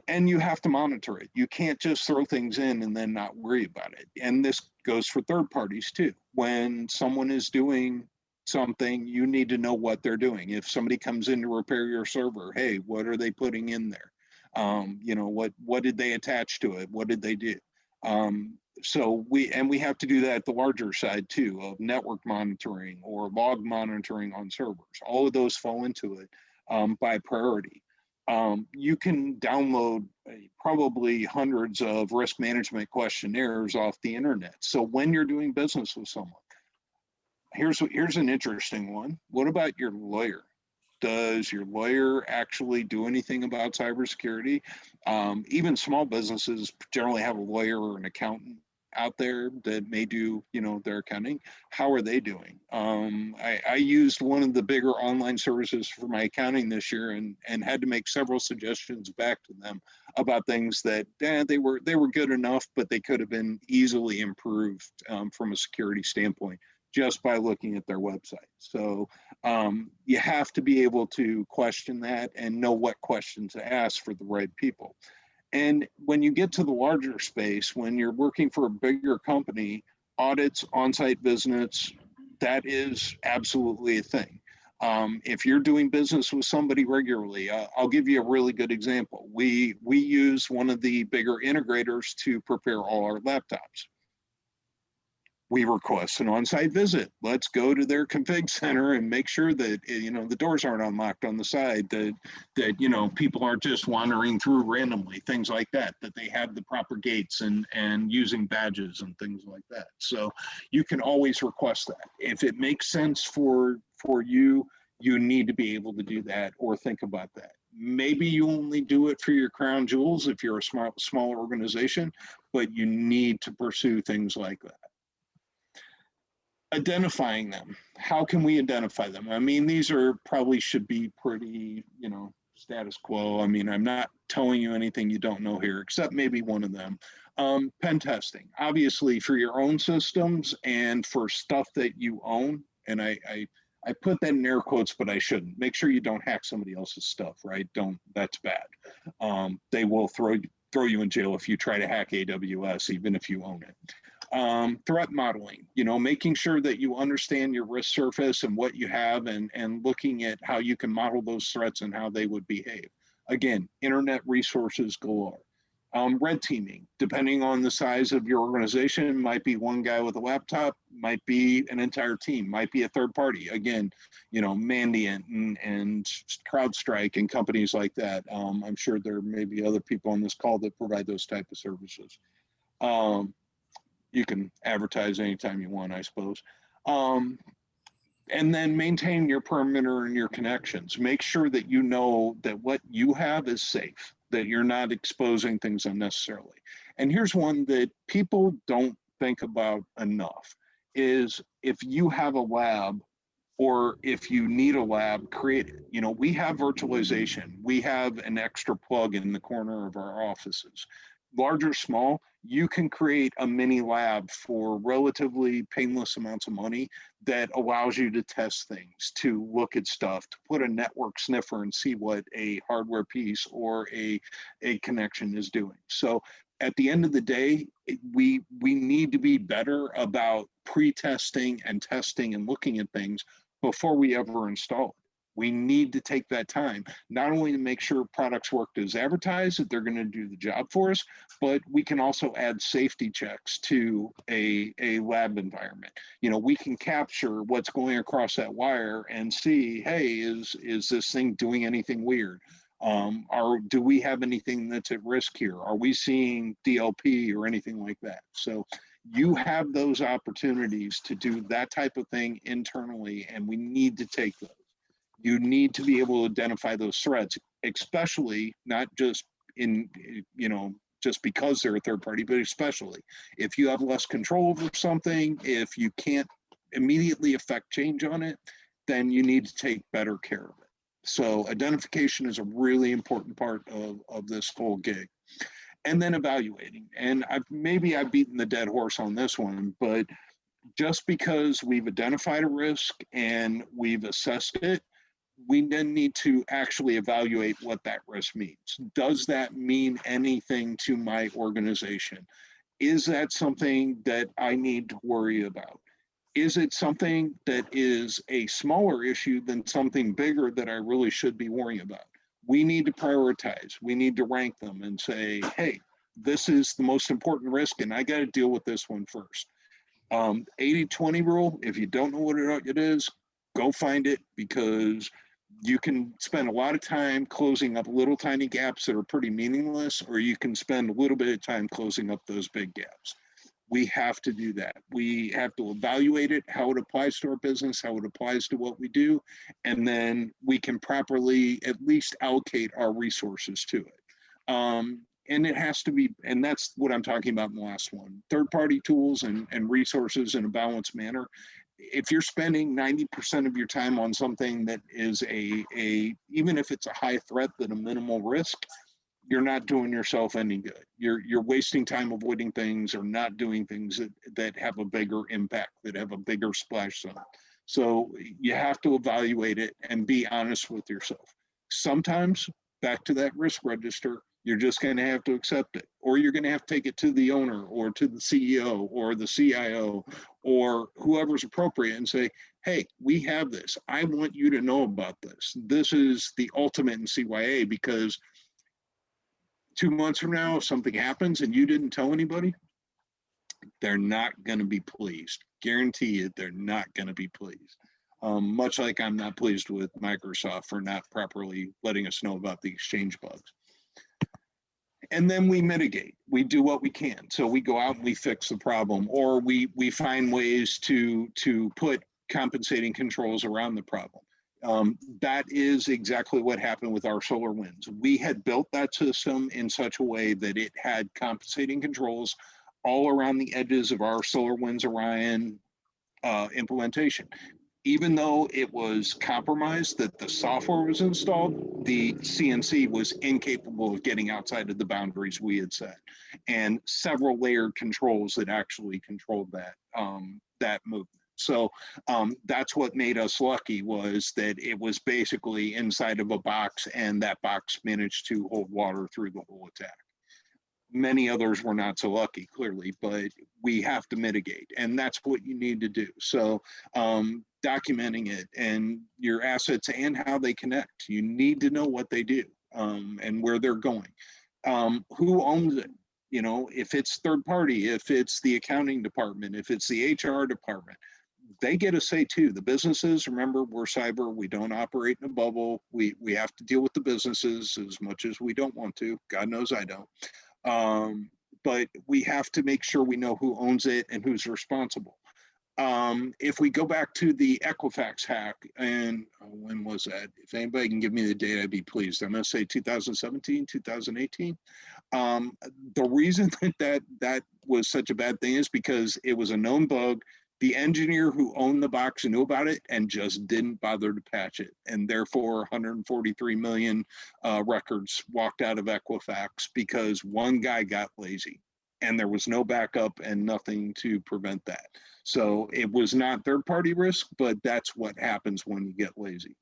And you have to monitor it. You can't just throw things in and then not worry about it. And this goes for third parties too. When someone is doing something, you need to know what they're doing. If somebody comes in to repair your server, hey, what are they putting in there? You know, what did they attach to it? What did they do? So we have to do that at the larger side too, of network monitoring or log monitoring on servers. All of those fall into it by priority. You can download probably hundreds of risk management questionnaires off the internet. So when you're doing business with someone, here's an interesting one. What about your lawyer? Does your lawyer actually do anything about cybersecurity? Even small businesses generally have a lawyer or an accountant out there that may do, you know, their accounting. How are they doing? I used one of the bigger online services for my accounting this year and had to make several suggestions back to them about things that they were good enough, but they could have been easily improved from a security standpoint just by looking at their website. So you have to be able to question that and know what questions to ask for the right people. And when you get to the larger space, when you're working for a bigger company, audits, on-site visits, that is absolutely a thing. If you're doing business with somebody regularly, I'll give you a really good example. We use one of the bigger integrators to prepare all our laptops. We request an on-site visit. Let's go to their config center and make sure that, you know, the doors aren't unlocked on the side, that you know, people aren't just wandering through randomly, things like that, that they have the proper gates and using badges and things like that. So you can always request that. If it makes sense for you, you need to be able to do that or think about that. Maybe you only do it for your crown jewels if you're a smaller organization, but you need to pursue things like that. Identifying them. How can we identify them? I mean, these are probably should be pretty, you know, status quo. I mean, I'm not telling you anything you don't know here, except maybe one of them. Pen testing, obviously for your own systems and for stuff that you own. And I put that in air quotes, but I shouldn't. Make sure you don't hack somebody else's stuff, right? That's bad. They will throw you in jail if you try to hack AWS, even if you own it. Threat modeling, you know, making sure that you understand your risk surface and what you have and looking at how you can model those threats and how they would behave. Again, internet resources galore. Red teaming, depending on the size of your organization, might be one guy with a laptop, might be an entire team, might be a third party. Again, Mandiant and CrowdStrike and companies like that. I'm sure there may be other people on this call that provide those type of services. You can advertise anytime you want, I suppose. And then maintain your perimeter and your connections. Make sure that you know that what you have is safe, that you're not exposing things unnecessarily. And here's one that people don't think about enough, is if you have a lab or if you need a lab, create it. We have virtualization. We have an extra plug in the corner of our offices. Large or small, you can create a mini lab for relatively painless amounts of money that allows you to test things, to look at stuff, to put a network sniffer and see what a hardware piece or a connection is doing. So at the end of the day, we need to be better about pre-testing and testing and looking at things before we ever install it. We need to take that time, not only to make sure products work as advertised, that they're going to do the job for us, but we can also add safety checks to a lab environment. We can capture what's going across that wire and see, hey, is this thing doing anything weird? Do we have anything that's at risk here? Are we seeing DLP or anything like that? So you have those opportunities to do that type of thing internally, and we need to take those. You need to be able to identify those threats, especially not just just because they're a third party, but especially if you have less control over something, if you can't immediately affect change on it, then you need to take better care of it. So identification is a really important part of this whole gig. And then evaluating. And I've beaten the dead horse on this one, but just because we've identified a risk and we've assessed it, we then need to actually evaluate what that risk means. Does that mean anything to my organization? Is that something that I need to worry about? Is it something that is a smaller issue than something bigger that I really should be worrying about? We need to prioritize. We need to rank them and say, hey, this is the most important risk and I got to deal with this one first. 80-20 rule, if you don't know what it is, go find it, because you can spend a lot of time closing up little tiny gaps that are pretty meaningless, or you can spend a little bit of time closing up those big gaps. We have to do that. We have to evaluate it, how it applies to our business, how it applies to what we do, and then we can properly at least allocate our resources to it. And it has to be, and that's what I'm talking about in the last one, third-party tools and resources in a balanced manner. If you're spending 90% of your time on something that is even if it's a high threat than a minimal risk, you're not doing yourself any good. You're wasting time avoiding things or not doing things that have a bigger impact, that have a bigger splash zone. So you have to evaluate it and be honest with yourself. Sometimes, back to that risk register, you're just going to have to accept it, or you're going to have to take it to the owner or to the CEO or the CIO or whoever's appropriate and say, hey, we have this. I want you to know about this. This is the ultimate in CYA, because 2 months from now, if something happens and you didn't tell anybody, they're not going to be pleased. Guarantee you, they're not going to be pleased. Much like I'm not pleased with Microsoft for not properly letting us know about the Exchange bugs. And then we mitigate. We do what we can. So we go out and we fix the problem, or we find ways to put compensating controls around the problem. That is exactly what happened with our SolarWinds. We had built that system in such a way that it had compensating controls all around the edges of our SolarWinds Orion implementation. Even though it was compromised that the software was installed, the CNC was incapable of getting outside of the boundaries we had set, and several layered controls that actually controlled that movement. So that's what made us lucky, was that it was basically inside of a box, and that box managed to hold water through the whole attack. Many others were not so lucky, clearly, but we have to mitigate, and that's what you need to do. So documenting it and your assets and how they connect. You need to know what they do and where they're going. Who owns it? You know, if it's third party, if it's the accounting department, if it's the HR department, they get a say too. The businesses, remember, we're cyber. We don't operate in a bubble. We have to deal with the businesses as much as we don't want to. God knows I don't. But we have to make sure we know who owns it and who's responsible. If we go back to the Equifax hack, and when was that? If anybody can give me the date, I'd be pleased. I'm going to say 2017, 2018. The reason that was such a bad thing is because it was a known bug. The engineer who owned the box knew about it and just didn't bother to patch it. And therefore 143 million records walked out of Equifax because one guy got lazy and there was no backup and nothing to prevent that. So it was not third-party risk, but that's what happens when you get lazy.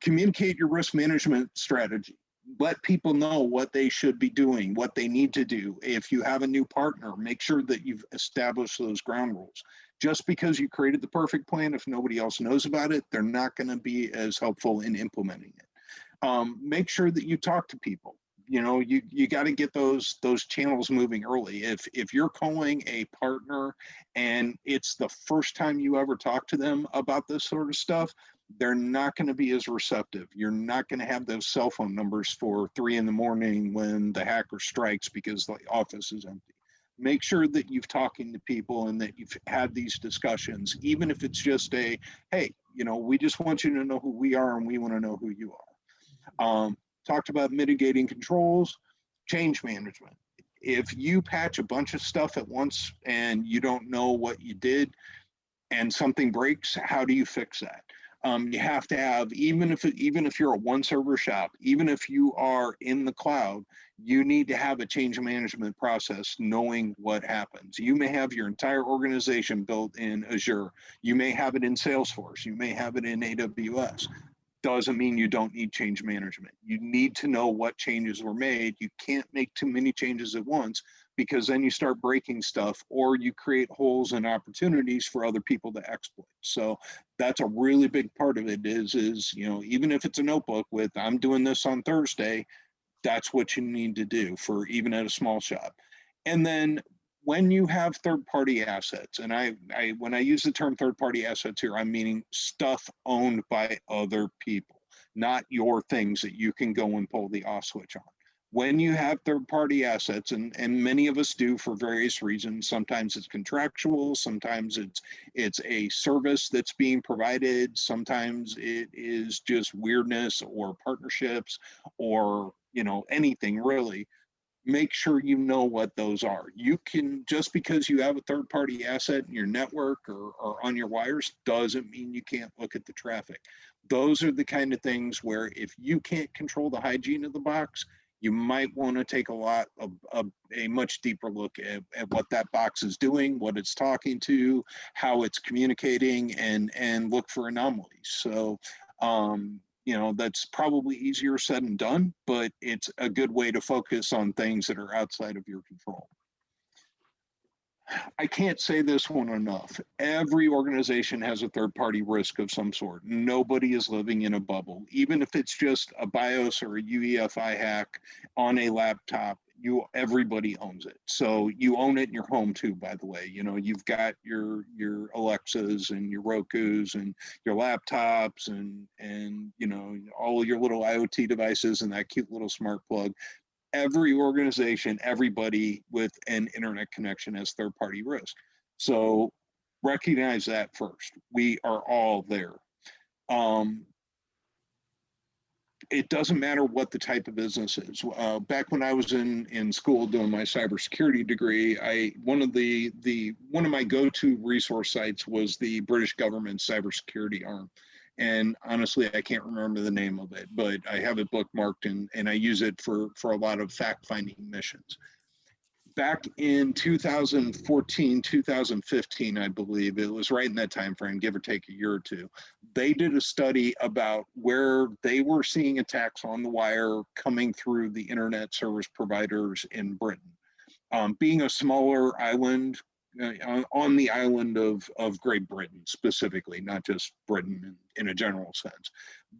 Communicate your risk management strategy. Let people know what they should be doing, what they need to do. If you have a new partner, make sure that you've established those ground rules. Just because you created the perfect plan, if nobody else knows about it, they're not going to be as helpful in implementing it. Make sure that you talk to people. You know, you got to get those channels moving early. If you're calling a partner and it's the first time you ever talk to them about this sort of stuff, they're not going to be as receptive. You're not going to have those cell phone numbers for 3 in the morning when the hacker strikes because the office is empty. Make sure that you've talking to people and that you've had these discussions, even if it's just a, hey, you know, we just want you to know who we are and we want to know who you are. Talked about mitigating controls, change management. If you patch a bunch of stuff at once and you don't know what you did and something breaks, how do you fix that? You have to have, even if you're a one server shop, even if you are in the cloud, you need to have a change management process knowing what happens. You may have your entire organization built in Azure. You may have it in Salesforce. You may have it in AWS. Doesn't mean you don't need change management. You need to know what changes were made. You can't make too many changes at once because then you start breaking stuff or you create holes and opportunities for other people to exploit. So that's a really big part of it is, you know, even if it's a notebook with, I'm doing this on Thursday, that's what you need to do for even at a small shop. And then when you have third-party assets, and when I use the term third-party assets here, I'm meaning stuff owned by other people, not your things that you can go and pull the off switch on. When you have third-party assets, and many of us do for various reasons, sometimes it's contractual, sometimes it's a service that's being provided, sometimes it is just weirdness or partnerships or, you know, anything really. Make sure you know what those are. You can, just because you have a third-party asset in your network or on your wires doesn't mean you can't look at the traffic. Those are the kind of things where if you can't control the hygiene of the box, you might want to take a much deeper look at what that box is doing, what it's talking to, how it's communicating, and look for anomalies. So you know, that's probably easier said than done, but it's a good way to focus on things that are outside of your control. I can't say this one enough. Every organization has a third-party risk of some sort. Nobody is living in a bubble. Even if it's just a BIOS or a UEFI hack on a laptop, everybody owns it. So you own it in your home too, by the way. You know, you've got your Alexas and your Rokus and your laptops and you know, all your little IoT devices and that cute little smart plug. Every organization, everybody with an internet connection has third-party risk. So recognize that first. We are all there. It doesn't matter what the type of business is. Back when I was in school doing my cybersecurity degree, one of my go-to resource sites was the British government's cybersecurity arm. And honestly, I can't remember the name of it, but I have it bookmarked and I use it for a lot of fact-finding missions. Back in 2014, 2015, I believe, it was right in that time frame, give or take a year or two, they did a study about where they were seeing attacks on the wire coming through the internet service providers in Britain. Being a smaller island, on the island of Great Britain specifically, not just Britain in a general sense.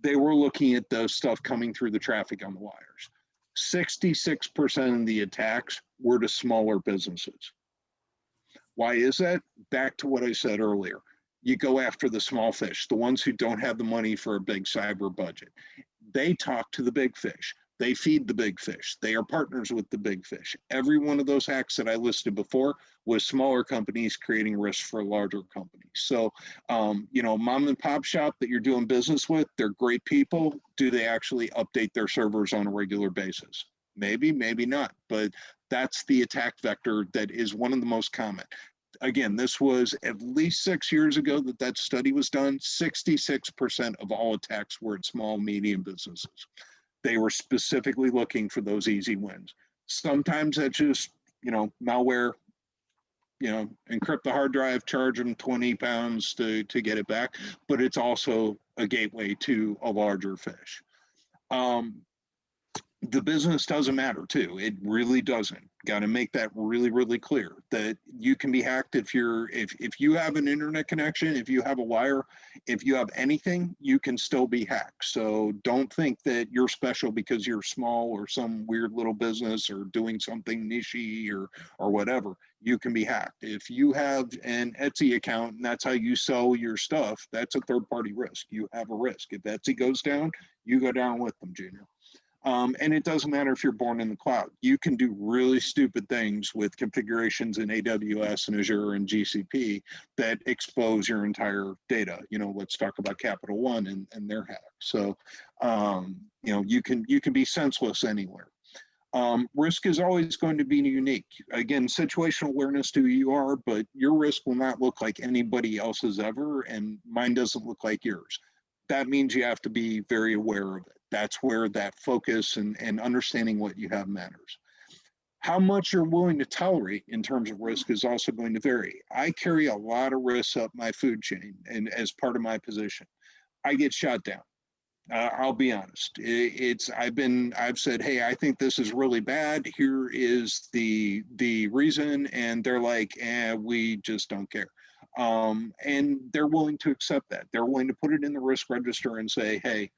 They were looking at the stuff coming through the traffic on the wires. 66% of the attacks were to smaller businesses. Why is that? Back to what I said earlier. You go after the small fish, the ones who don't have the money for a big cyber budget. They talk to the big fish. They feed the big fish. They are partners with the big fish. Every one of those hacks that I listed before was smaller companies creating risks for larger companies. So, you know, mom and pop shop that you're doing business with, they're great people. Do they actually update their servers on a regular basis? Maybe, maybe not, but that's the attack vector that is one of the most common. Again, this was at least 6 years ago that that study was done. 66% of all attacks were at small, medium businesses. They were specifically looking for those easy wins. Sometimes that's just, you know, malware, you know, encrypt the hard drive, charge them 20 pounds to get it back, but it's also a gateway to a larger fish. The business doesn't matter too. It really doesn't. Got to make that really, really clear that you can be hacked if you have an internet connection, if you have a wire, if you have anything, you can still be hacked. So don't think that you're special because you're small or some weird little business or doing something niche or whatever. You can be hacked. If you have an Etsy account and that's how you sell your stuff, that's a third-party risk. You have a risk. If Etsy goes down, you go down with them, Junior. And it doesn't matter if you're born in the cloud. You can do really stupid things with configurations in AWS and Azure and GCP that expose your entire data. You know, let's talk about Capital One and their hack. So, you know, you can be senseless anywhere. Risk is always going to be unique. Again, situational awareness to who you are, but your risk will not look like anybody else's ever, and mine doesn't look like yours. That means you have to be very aware of it. That's where that focus and understanding what you have matters. How much you're willing to tolerate in terms of risk is also going to vary. I carry a lot of risks up my food chain, and as part of my position, I get shot down. I'll be honest. I've said, hey, I think this is really bad. Here is the reason, and they're like, we just don't care. And they're willing to accept that. They're willing to put it in the risk register and say, hey,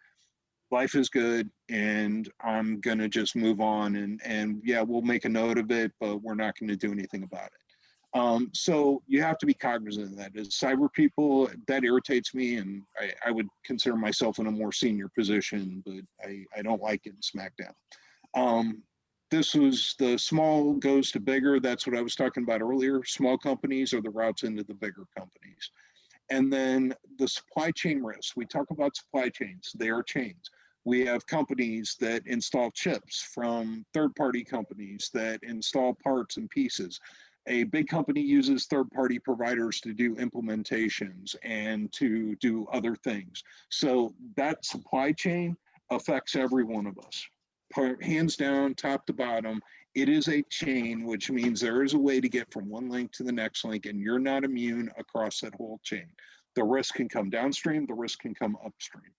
life is good and I'm going to just move on and yeah, we'll make a note of it, but we're not going to do anything about it. So you have to be cognizant of that. As cyber people, that irritates me, and I would consider myself in a more senior position, but I don't like getting smacked down. This was the small goes to bigger. That's what I was talking about earlier. Small companies are the routes into the bigger companies. And then the supply chain risks. We talk about supply chains. They are chains. We have companies that install chips from third-party companies that install parts and pieces. A big company uses third-party providers to do implementations and to do other things. So that supply chain affects every one of us. Hands down, top to bottom, it is a chain, which means there is a way to get from one link to the next link, and you're not immune across that whole chain. The risk can come downstream, the risk can come upstream.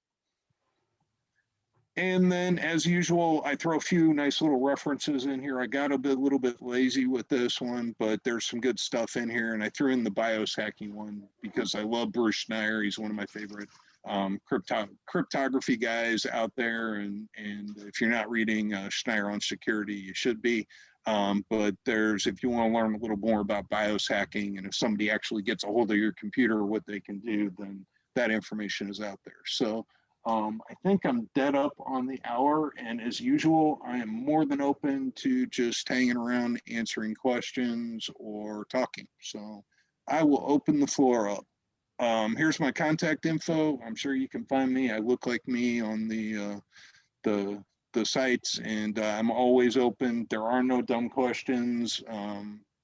And then, as usual, I throw a few nice little references in here. I got a little bit lazy with this one, but there's some good stuff in here. And I threw in the BIOS hacking one because I love Bruce Schneier. He's one of my favorite cryptography guys out there. And if you're not reading Schneier on security, you should be. But if you want to learn a little more about BIOS hacking, and if somebody actually gets a hold of your computer, what they can do, then that information is out there. So I think I'm dead up on the hour, and as usual, I am more than open to just hanging around, answering questions or talking. So I will open the floor up. Here's my contact info. I'm sure you can find me. I look like me on the sites, and I'm always open. There are no dumb questions.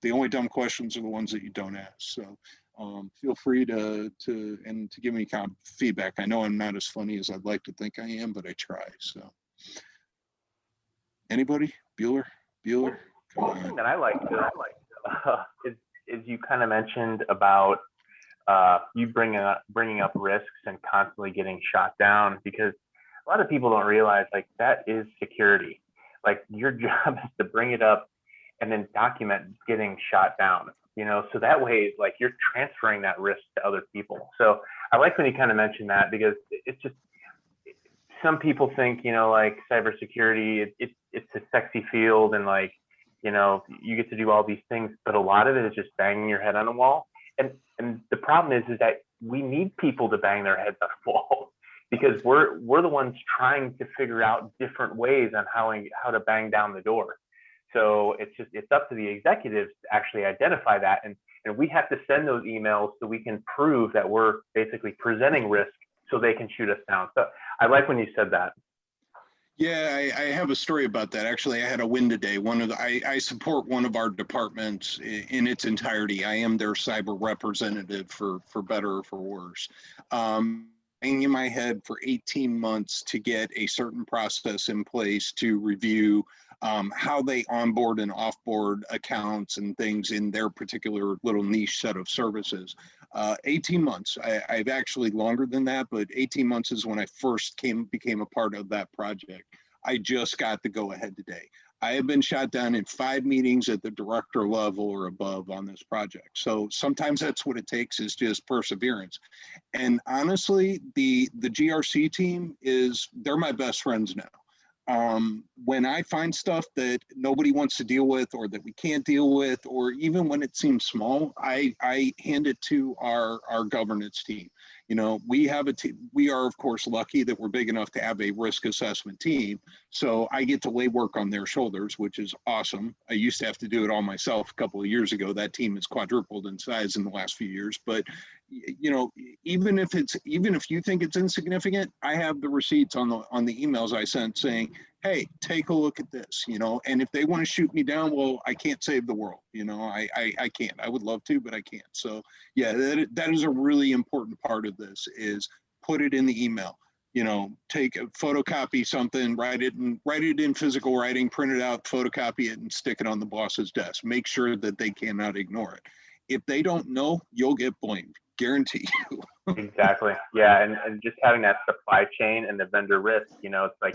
The only dumb questions are the ones that you don't ask. So feel free to give me feedback. I know I'm not as funny as I'd like to think I am, but I try. So anybody? Bueller? One thing that I like is you kind of mentioned about you bringing up risks and constantly getting shot down, because a lot of people don't realize like that is security. Like your job is to bring it up and then document getting shot down, so that way, like, you're transferring that risk to other people. So I like when you kind of mentioned that, because it's just, some people think, like, cybersecurity, it's a sexy field, and, like, you get to do all these things, but a lot of it is just banging your head on a wall. And the problem is that we need people to bang their heads on a wall, because we're the ones trying to figure out different ways on how to bang down the door. So it's up to the executives to actually identify that, and we have to send those emails so we can prove that we're basically presenting risk, so they can shoot us down. So I like when you said that. Yeah, I have a story about that. Actually, I had a win today. I support one of our departments in its entirety. I am their cyber representative, for better or for worse. Hanging in my head for 18 months to get a certain process in place to review how they onboard and offboard accounts and things in their particular little niche set of services. 18 months. I've actually longer than that, but 18 months is when I first became a part of that project. I just got the go ahead today. I have been shot down in 5 meetings at the director level or above on this project. So sometimes that's what it takes, is just perseverance. And honestly, the GRC team they're my best friends now. When I find stuff that nobody wants to deal with, or that we can't deal with, or even when it seems small, I hand it to our governance team. We have a team. We are, of course, lucky that we're big enough to have a risk assessment team. So I get to lay work on their shoulders, which is awesome. I used to have to do it all myself a couple of years ago. That team has quadrupled in size in the last few years. But even if you think it's insignificant, I have the receipts on the emails I sent saying, hey, take a look at this, and if they want to shoot me down, well, I can't save the world. I can't. I would love to, but I can't. So yeah, that is a really important part of this, is put it in the email. Take a photocopy something, write it in physical writing, print it out, photocopy it, and stick it on the boss's desk. Make sure that they cannot ignore it. If they don't know, you'll get blamed. Guarantee you. Exactly. Yeah, and just having that supply chain and the vendor risk, it's like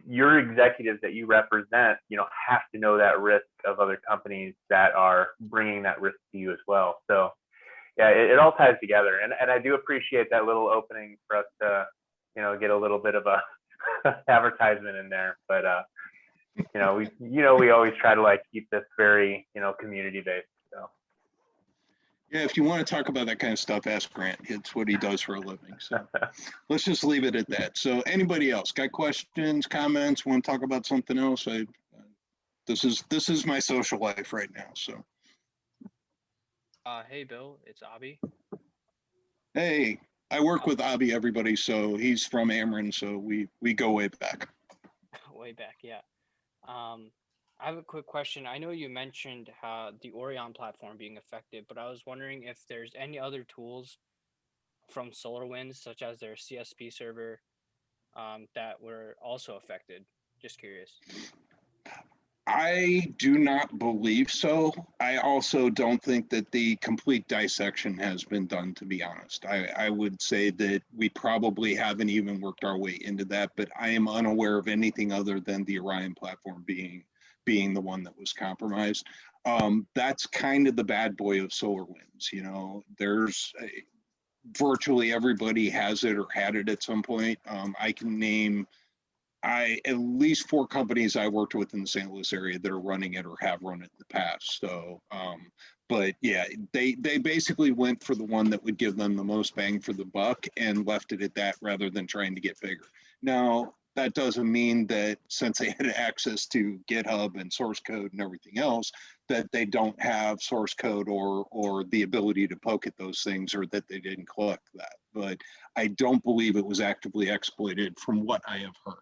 your executives that you represent, have to know that risk of other companies that are bringing that risk to you as well. So yeah, it all ties together, and I do appreciate that little opening for us to, get a little bit of a advertisement in there. But we always try to, like, keep this very, community based. So. Yeah, if you want to talk about that kind of stuff, ask Grant. It's what he does for a living. So let's just leave it at that. So anybody else got questions, comments, want to talk about something else? This is my social life right now. So. Hey, Bill, it's Abby. Hey, I work with Abby, everybody. So he's from Ameren. So we go way back. Way back, yeah. I have a quick question. I know you mentioned the Orion platform being affected, but I was wondering if there's any other tools from SolarWinds, such as their CSP server, that were also affected. Just curious. I do not believe so. I also don't think that the complete dissection has been done, to be honest. I would say that we probably haven't even worked our way into that, but I am unaware of anything other than the Orion platform being the one that was compromised. That's kind of the bad boy of SolarWinds. There's virtually everybody has it or had it at some point. I can name at least 4 companies I worked with in the St. Louis area that are running it or have run it in the past. So, but yeah, they basically went for the one that would give them the most bang for the buck and left it at that rather than trying to get bigger. Now, that doesn't mean that since they had access to GitHub and source code and everything else, that they don't have source code or the ability to poke at those things, or that they didn't collect that. But I don't believe it was actively exploited from what I have heard.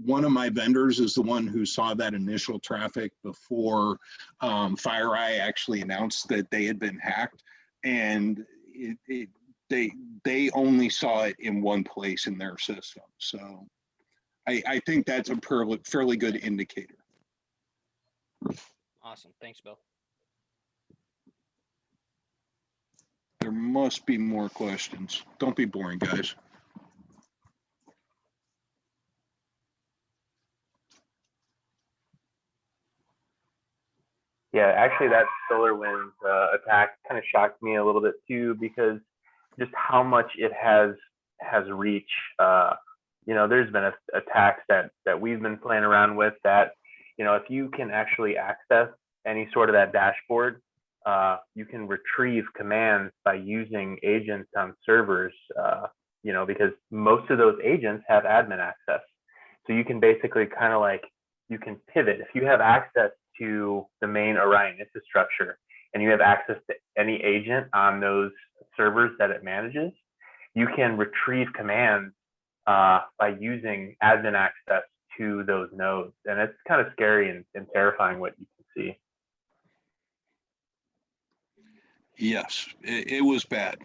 One of my vendors is the one who saw that initial traffic before FireEye actually announced that they had been hacked, and they only saw it in one place in their system. So I think that's a fairly good indicator. Awesome. Thanks, Bill. There must be more questions. Don't be boring, guys. Yeah, actually, that SolarWinds attack kind of shocked me a little bit too, because just how much it has reach. There's been attacks that we've been playing around with that, if you can actually access any sort of that dashboard, you can retrieve commands by using agents on servers, because most of those agents have admin access. So you can basically kind of like, you can pivot. If you have access to the main Orion infrastructure and you have access to any agent on those servers that it manages, you can retrieve commands by using admin access to those nodes. And it's kind of scary and terrifying what you can see. Yes, it was bad.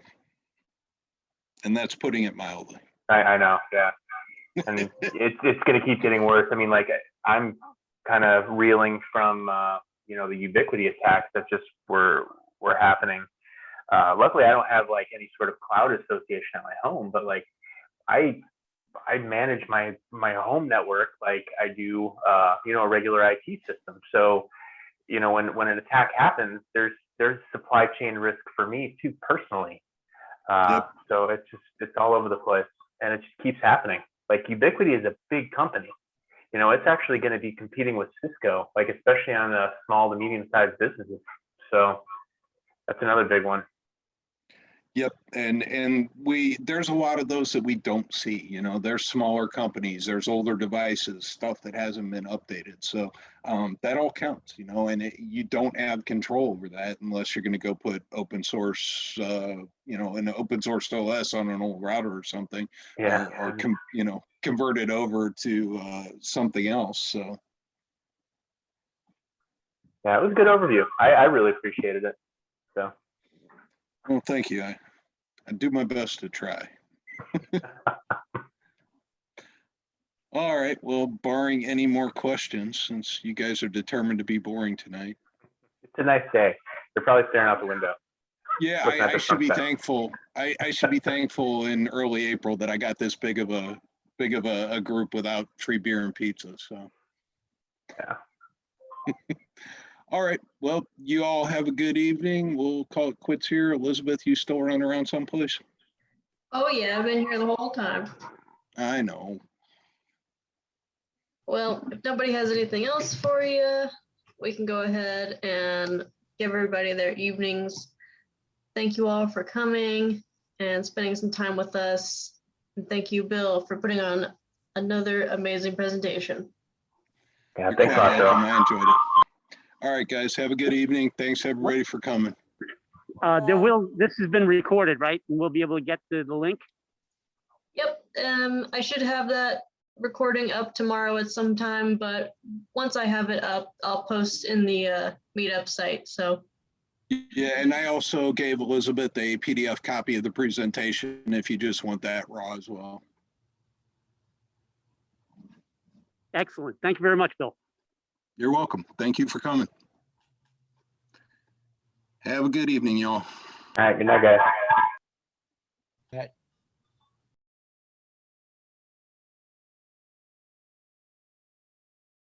And that's putting it mildly. I know, yeah. And it's going to keep getting worse. I mean, like, I'm kind of reeling from, the Ubiquity attacks that just were happening. Luckily, I don't have like any sort of cloud association at my home, but like I manage my home network like I do, a regular IT system. So, when an attack happens, there's supply chain risk for me too personally. Yep. So it's all over the place, and it just keeps happening. Like, Ubiquity is a big company. It's actually going to be competing with Cisco, like especially on the small to medium-sized businesses. So that's another big one. Yep, and there's a lot of those that we don't see. There's smaller companies, there's older devices, stuff that hasn't been updated. So that all counts, and you don't have control over that unless you're going to go put open source, an open source OS on an old router or something, Yeah. or convert it over to something else. So yeah, it was a good overview. I really appreciated it. So. Well, thank you. I do my best to try. All right. Well, barring any more questions, since you guys are determined to be boring tonight. It's a nice day. They're probably staring out the window. Yeah, I should be thankful. I should be thankful in early April that I got this big of a group without free beer and pizza. So. Yeah. All right. Well, you all have a good evening. We'll call it quits here. Elizabeth, you still running around someplace? Oh yeah, I've been here the whole time. I know. Well, if nobody has anything else for you, we can go ahead and give everybody their evenings. Thank you all for coming and spending some time with us. And thank you, Bill, for putting on another amazing presentation. Yeah, thanks a lot, Bill. I enjoyed it. All right, guys, have a good evening. Thanks everybody for coming. This has been recorded, right? And we'll be able to get the link. Yep, I should have that recording up tomorrow at some time, but once I have it up, I'll post in the meetup site. So. Yeah, and I also gave Elizabeth a PDF copy of the presentation if you just want that raw as well. Excellent. Thank you very much, Bill. You're welcome. Thank you for coming. Have a good evening, y'all. All right, good night, guys.